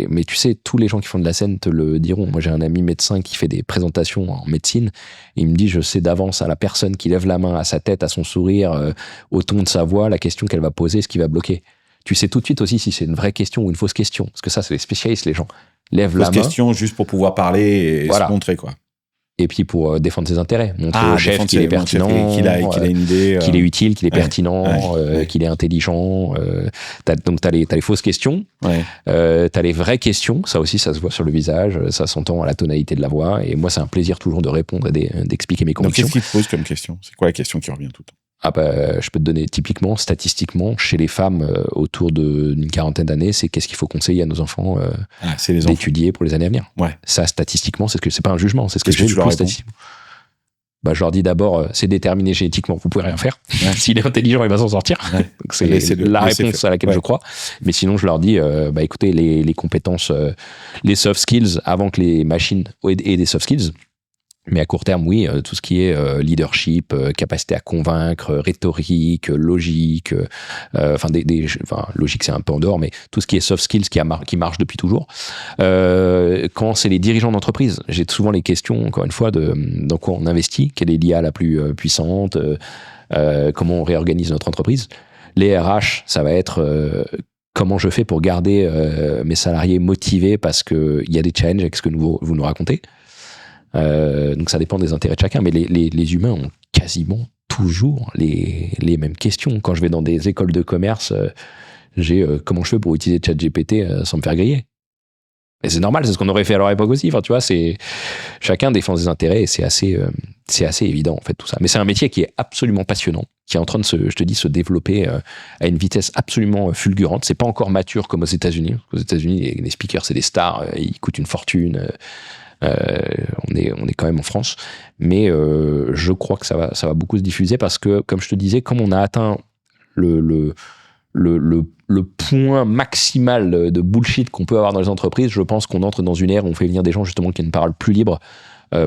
Mais tu sais, tous les gens qui font de la scène te le diront. Moi, j'ai un ami médecin qui fait des présentations en médecine. Et il me dit, je sais d'avance à la personne qui lève la main, à sa tête, à son sourire, au ton de sa voix, la question qu'elle va poser, ce qui va bloquer. Tu sais tout de suite aussi si c'est une vraie question ou une fausse question. Parce que ça, c'est les spécialistes, les gens. Lève la main. Fausse question juste pour pouvoir parler et se montrer, quoi. Et puis pour défendre ses intérêts, montrer au chef qu'il est pertinent, qu'il a une idée, qu'il est utile, qu'il est pertinent, qu'il est intelligent. Donc t'as les fausses questions, t'as les vraies questions, ça aussi ça se voit sur le visage, ça s'entend à la tonalité de la voix. Et moi c'est un plaisir toujours de répondre et d'expliquer mes convictions. Donc qu'est-ce qu'il te pose comme question? C'est quoi la question qui revient tout le temps? Je peux te donner typiquement, statistiquement, chez les femmes autour d'une quarantaine d'années, c'est qu'est-ce qu'il faut conseiller à nos enfants d'étudier pour les années à venir. Ouais. Ça, statistiquement, c'est pas un jugement, c'est ce que je dis le plus statistiquement. Je leur dis d'abord, c'est déterminé génétiquement, vous pouvez rien faire. Ouais. S'il est intelligent, il va s'en sortir. Ouais. Donc c'est la réponse à laquelle je crois. Mais sinon, je leur dis, écoutez, les compétences, les soft skills, avant que les machines aient des soft skills, Mais à court terme, oui, tout ce qui est leadership, capacité à convaincre, rhétorique, logique, logique c'est un peu en dehors, mais tout ce qui est soft skills qui marche depuis toujours. Quand c'est les dirigeants d'entreprise, j'ai souvent les questions, encore une fois, dans quoi on investit, quelle est l'IA la plus puissante, comment on réorganise notre entreprise. Les RH, ça va être comment je fais pour garder mes salariés motivés parce qu'il y a des challenges avec ce que vous nous racontez. Donc ça dépend des intérêts de chacun, mais les humains ont quasiment toujours les mêmes questions. Quand je vais dans des écoles de commerce, j'ai comment je fais pour utiliser ChatGPT sans me faire griller. Et c'est normal, c'est ce qu'on aurait fait à leur époque aussi. Enfin, tu vois, chacun défend ses intérêts et c'est assez évident en fait tout ça. Mais c'est un métier qui est absolument passionnant, qui est en train de se développer à une vitesse absolument fulgurante. C'est pas encore mature comme aux États-Unis. Aux États-Unis, les speakers, c'est des stars, ils coûtent une fortune. On est quand même en France, mais je crois que ça va beaucoup se diffuser parce que, comme je te disais, comme on a atteint le point maximal de bullshit qu'on peut avoir dans les entreprises, je pense qu'on entre dans une ère où on fait venir des gens justement qui ont une parole plus libre,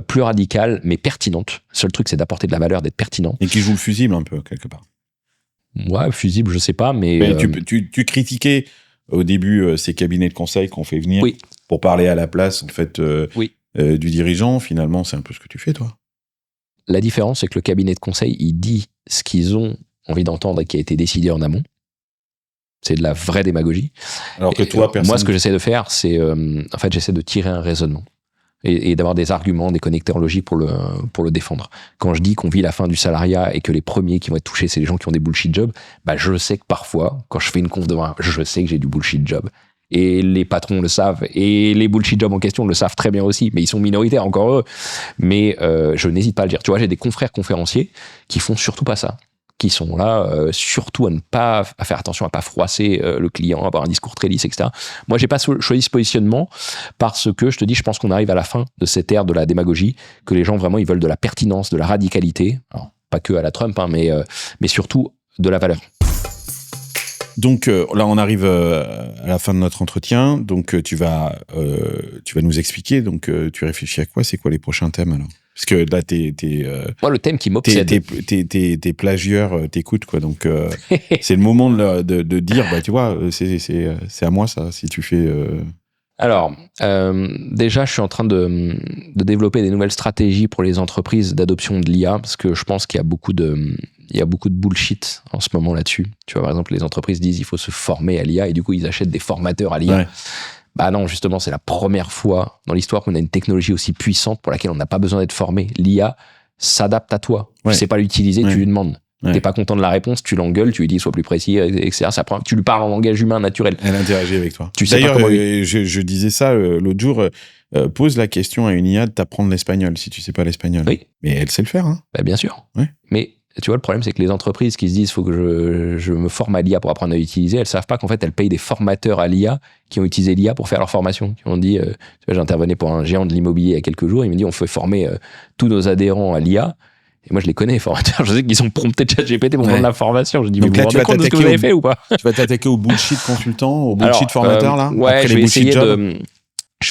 plus radicale, mais pertinente. Le seul truc, c'est d'apporter de la valeur, d'être pertinent. Et qui joue le fusible un peu, quelque part. Ouais, fusible, je sais pas, mais tu critiquais au début ces cabinets de conseil qu'on fait venir pour parler à la place, en fait, du dirigeant. Finalement, c'est un peu ce que tu fais, toi. La différence, c'est que le cabinet de conseil, il dit ce qu'ils ont envie d'entendre et qui a été décidé en amont. C'est de la vraie démagogie. Alors que toi, moi, ce que j'essaie de faire, c'est en fait, j'essaie de tirer un raisonnement et d'avoir des arguments, des connecteurs logiques pour le défendre. Quand je dis qu'on vit la fin du salariat et que les premiers qui vont être touchés, c'est les gens qui ont des bullshit jobs, bah, je sais que parfois, quand je fais une conf devant, je sais que j'ai du bullshit job. Et les patrons le savent, et les bullshit jobs en question le savent très bien aussi, mais ils sont minoritaires, encore eux. Mais je n'hésite pas à le dire. Tu vois, j'ai des confrères conférenciers qui font surtout pas ça, qui sont là surtout à faire attention à pas froisser le client, à avoir un discours très lisse, etc. Moi, j'ai pas choisi ce positionnement parce que, je te dis, je pense qu'on arrive à la fin de cette ère de la démagogie, que les gens vraiment, ils veulent de la pertinence, de la radicalité. Alors, pas que à la Trump, hein, mais surtout de la valeur. Donc là, on arrive à la fin de notre entretien. Donc tu vas nous expliquer. Donc tu réfléchis à quoi? C'est quoi les prochains thèmes alors? Parce que là, moi, le thème qui m'obsède. Tes plagieurs t'écoutent, quoi. Donc c'est le moment de dire, bah tu vois, c'est à moi ça. Si tu fais. Alors, déjà, je suis en train de développer des nouvelles stratégies pour les entreprises d'adoption de l'IA, parce que je pense qu'il y a beaucoup de bullshit en ce moment là-dessus. Tu vois, par exemple, les entreprises disent il faut se former à l'IA, et du coup, ils achètent des formateurs à l'IA. Ouais. Bah non, justement, c'est la première fois dans l'histoire qu'on a une technologie aussi puissante pour laquelle on n'a pas besoin d'être formé. L'IA s'adapte à toi. Ouais. Tu sais pas l'utiliser, tu lui demandes. Ouais. T'es pas content de la réponse, tu l'engueules, tu lui dis sois plus précis, etc. Tu lui parles en langage humain naturel. Elle interagit avec toi. Tu sais d'ailleurs, je disais ça l'autre jour. Pose la question à une IA de t'apprendre l'espagnol si tu sais pas l'espagnol. Oui. Mais elle sait le faire. Hein. Bah, bien sûr. Ouais. Mais tu vois, le problème, c'est que les entreprises qui se disent faut que je me forme à l'IA pour apprendre à l'utiliser, elles savent pas qu'en fait, elles payent des formateurs à l'IA qui ont utilisé l'IA pour faire leur formation. Qui ont dit, tu vois, j'intervenais pour un géant de l'immobilier il y a quelques jours, il me dit on fait former tous nos adhérents à l'IA. Et moi, je les connais, les formateurs. Je sais qu'ils ont prompté ChatGPT pour prendre la formation. Je dis, donc mais là, vous vous rendez compte de ce que vous avez fait ou pas? Tu vas t'attaquer au bullshit consultant, au bullshit formateur, là? Ouais, après je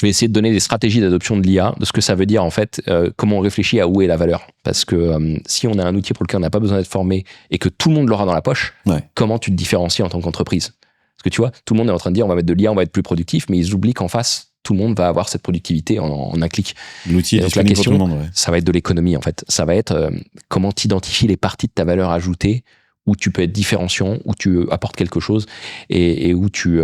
vais essayer de donner des stratégies d'adoption de l'IA, de ce que ça veut dire, en fait, comment on réfléchit à où est la valeur. Parce que si on a un outil pour lequel on n'a pas besoin d'être formé et que tout le monde l'aura dans la poche, comment tu te différencies en tant qu'entreprise? Parce que tu vois, tout le monde est en train de dire, on va mettre de l'IA, on va être plus productif, mais ils oublient qu'en face, tout le monde va avoir cette productivité en un clic. L'outil est disponible pour tout le monde. Ça va être de l'économie, en fait. Ça va être comment tu identifies les parties de ta valeur ajoutée où tu peux être différenciant, où tu apportes quelque chose et où tu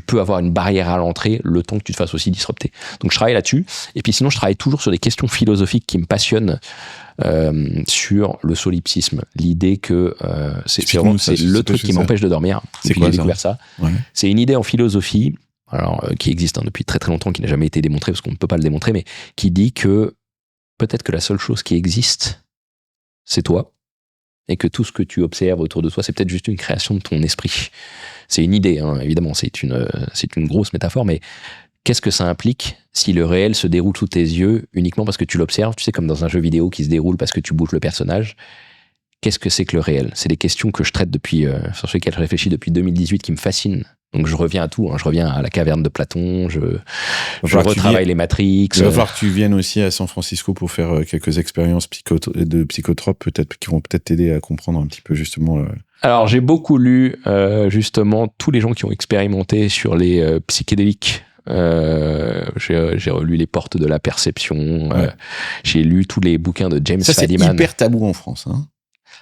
peux avoir une barrière à l'entrée le temps que tu te fasses aussi disrupter. Donc je travaille là-dessus. Et puis sinon, je travaille toujours sur des questions philosophiques qui me passionnent sur le solipsisme. L'idée que c'est le truc qui m'empêche de dormir. C'est quoi, j'ai découvert ça. Ouais. C'est une idée en philosophie, alors qui existe depuis très très longtemps, qui n'a jamais été démontrée parce qu'on ne peut pas le démontrer, mais qui dit que peut-être que la seule chose qui existe, c'est toi. Et que tout ce que tu observes autour de toi, c'est peut-être juste une création de ton esprit. C'est une idée, hein, évidemment, c'est une grosse métaphore, mais qu'est-ce que ça implique si le réel se déroule sous tes yeux uniquement parce que tu l'observes? Tu sais, comme dans un jeu vidéo qui se déroule parce que tu bouges le personnage. Qu'est-ce que c'est que le réel? C'est des questions que je traite sur lesquelles je réfléchis depuis 2018, qui me fascinent Donc je reviens à tout, je reviens à la caverne de Platon, je retravaille les Matrix. Il va falloir que tu viennes aussi à San Francisco pour faire quelques expériences de psychotropes, peut-être, qui vont peut-être t'aider à comprendre un petit peu justement. Alors j'ai beaucoup lu justement tous les gens qui ont expérimenté sur les psychédéliques. J'ai relu Les Portes de la Perception. J'ai lu tous les bouquins de James Fadiman. C'est hyper tabou en France.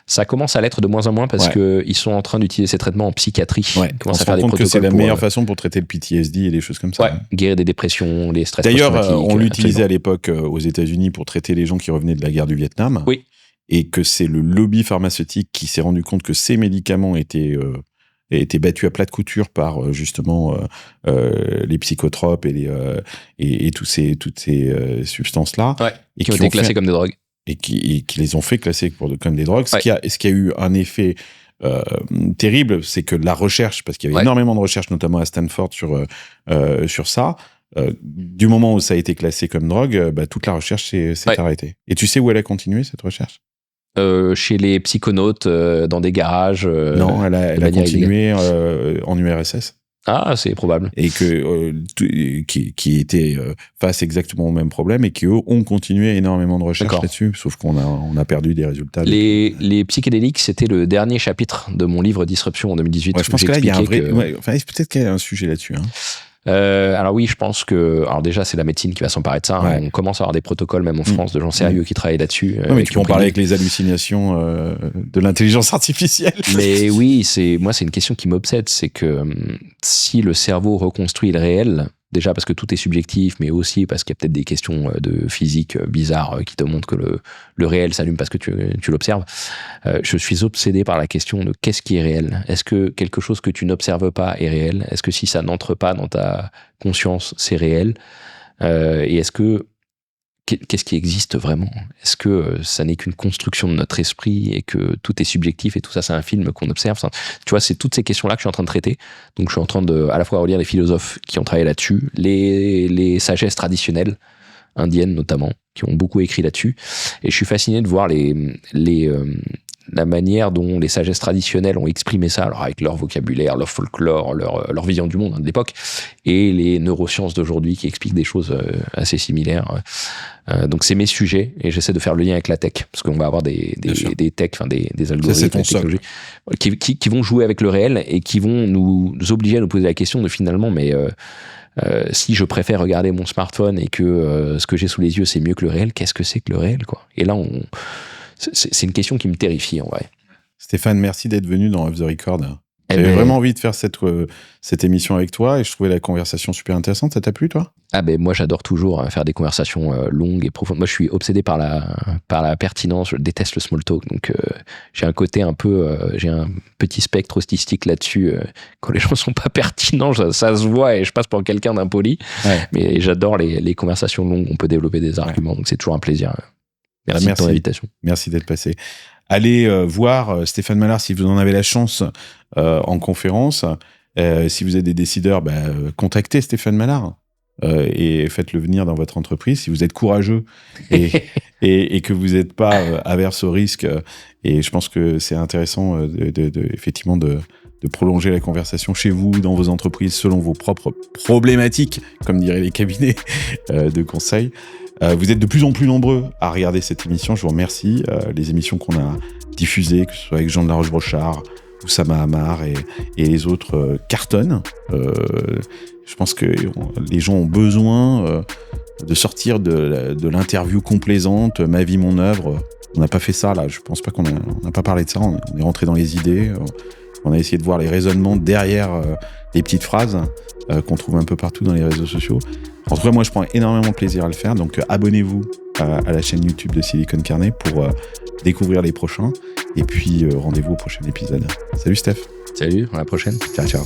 Ça commence à l'être de moins en moins parce que ils sont en train d'utiliser ces traitements en psychiatrie. Ils commencent à faire des protocoles. Que c'est la meilleure façon pour traiter le PTSD et des choses comme ça. Guérir des dépressions, les stress post-traumatiques. D'ailleurs, on l'utilisait à l'époque aux États-Unis pour traiter les gens qui revenaient de la guerre du Vietnam. Oui. Et que c'est le lobby pharmaceutique qui s'est rendu compte que ces médicaments étaient battus à plat de couture par justement les psychotropes et toutes ces substances-là. Et qui ont été classées comme des drogues. Et qui les ont fait classer comme des drogues. Ce qui a eu un effet terrible, c'est que la recherche, parce qu'il y avait énormément de recherches, notamment à Stanford, sur ça, du moment où ça a été classé comme drogue, toute la recherche s'est arrêtée. Et tu sais où elle a continué, cette recherche ? Chez les psychonautes, dans des garages. Non, elle a continué en URSS. Ah, c'est probable. Et qui étaient face exactement au même problème et qui, eux, ont continué énormément de recherches là-dessus, sauf qu'on a perdu des résultats. Les psychédéliques, c'était le dernier chapitre de mon livre Disruption en 2018. Je pense que là, il y a un vrai... peut-être qu'il y a un sujet là-dessus. Alors oui, je pense que... Alors déjà, c'est la médecine qui va s'emparer de ça. On commence à avoir des protocoles, même en France, de gens sérieux qui travaillent là-dessus. Mais tu peux en parler avec les hallucinations de l'intelligence artificielle. Mais oui, c'est une question qui m'obsède. C'est que si le cerveau reconstruit le réel, déjà parce que tout est subjectif, mais aussi parce qu'il y a peut-être des questions de physique bizarres qui te montrent que le réel s'allume parce que tu l'observes. Je suis obsédé par la question de qu'est-ce qui est réel. Est-ce que quelque chose que tu n'observes pas est réel ? Est-ce que si ça n'entre pas dans ta conscience, c'est réel ? Et est-ce que qu'est-ce qui existe vraiment ? Est-ce que ça n'est qu'une construction de notre esprit et que tout est subjectif et tout ça, c'est un film qu'on observe ? Tu vois, c'est toutes ces questions-là que je suis en train de traiter. Donc, je suis en train de, à la fois relire les philosophes qui ont travaillé là-dessus, les sagesses traditionnelles, indiennes notamment, qui ont beaucoup écrit là-dessus. Et je suis fasciné de voir la manière dont les sagesses traditionnelles ont exprimé ça, alors avec leur vocabulaire, leur folklore, leur vision du monde de l'époque, et les neurosciences d'aujourd'hui qui expliquent des choses assez similaires. Donc c'est mes sujets, et j'essaie de faire le lien avec la tech, parce qu'on va avoir des techs, enfin des algorithmes, des technologies qui vont jouer avec le réel et qui vont nous obliger à nous poser la question de finalement, mais si je préfère regarder mon smartphone et que ce que j'ai sous les yeux c'est mieux que le réel, qu'est-ce que c'est que le réel, quoi ? Et là c'est une question qui me terrifie, en vrai. Stéphane, merci d'être venu dans Off the Record. J'avais vraiment envie de faire cette émission avec toi et je trouvais la conversation super intéressante. Ça t'a plu, toi ? Moi, j'adore toujours faire des conversations longues et profondes. Moi, je suis obsédé par la pertinence. Je déteste le small talk. Donc, j'ai un côté un peu... j'ai un petit spectre autistique là-dessus. Quand les gens sont pas pertinents, ça se voit et je passe pour quelqu'un d'impoli. Mais j'adore les conversations longues. On peut développer des arguments. Donc, c'est toujours un plaisir. Merci de ton invitation. Merci d'être passé. Allez voir Stéphane Mallard si vous en avez la chance en conférence. Si vous êtes des décideurs, contactez Stéphane Mallard et faites-le venir dans votre entreprise. Si vous êtes courageux et que vous n'êtes pas averse au risque, et je pense que c'est intéressant effectivement de prolonger la conversation chez vous, dans vos entreprises, selon vos propres problématiques, comme diraient les cabinets de conseil. Vous êtes de plus en plus nombreux à regarder cette émission, je vous remercie. Les émissions qu'on a diffusées, que ce soit avec Jean de la Roche-Brochard, Oussama Hamar et les autres cartonnent. Je pense que les gens ont besoin de sortir de l'interview complaisante, ma vie, mon œuvre. On n'a pas fait ça là, je pense pas qu'on n'a pas parlé de ça, on est rentré dans les idées, on a essayé de voir les raisonnements derrière les petites phrases qu'on trouve un peu partout dans les réseaux sociaux. En tout cas, moi, je prends énormément de plaisir à le faire. Donc, abonnez-vous à la chaîne YouTube de Silicon Carnet pour découvrir les prochains. Et puis, rendez-vous au prochain épisode. Salut, Steph. Salut, à la prochaine. Ciao, ciao.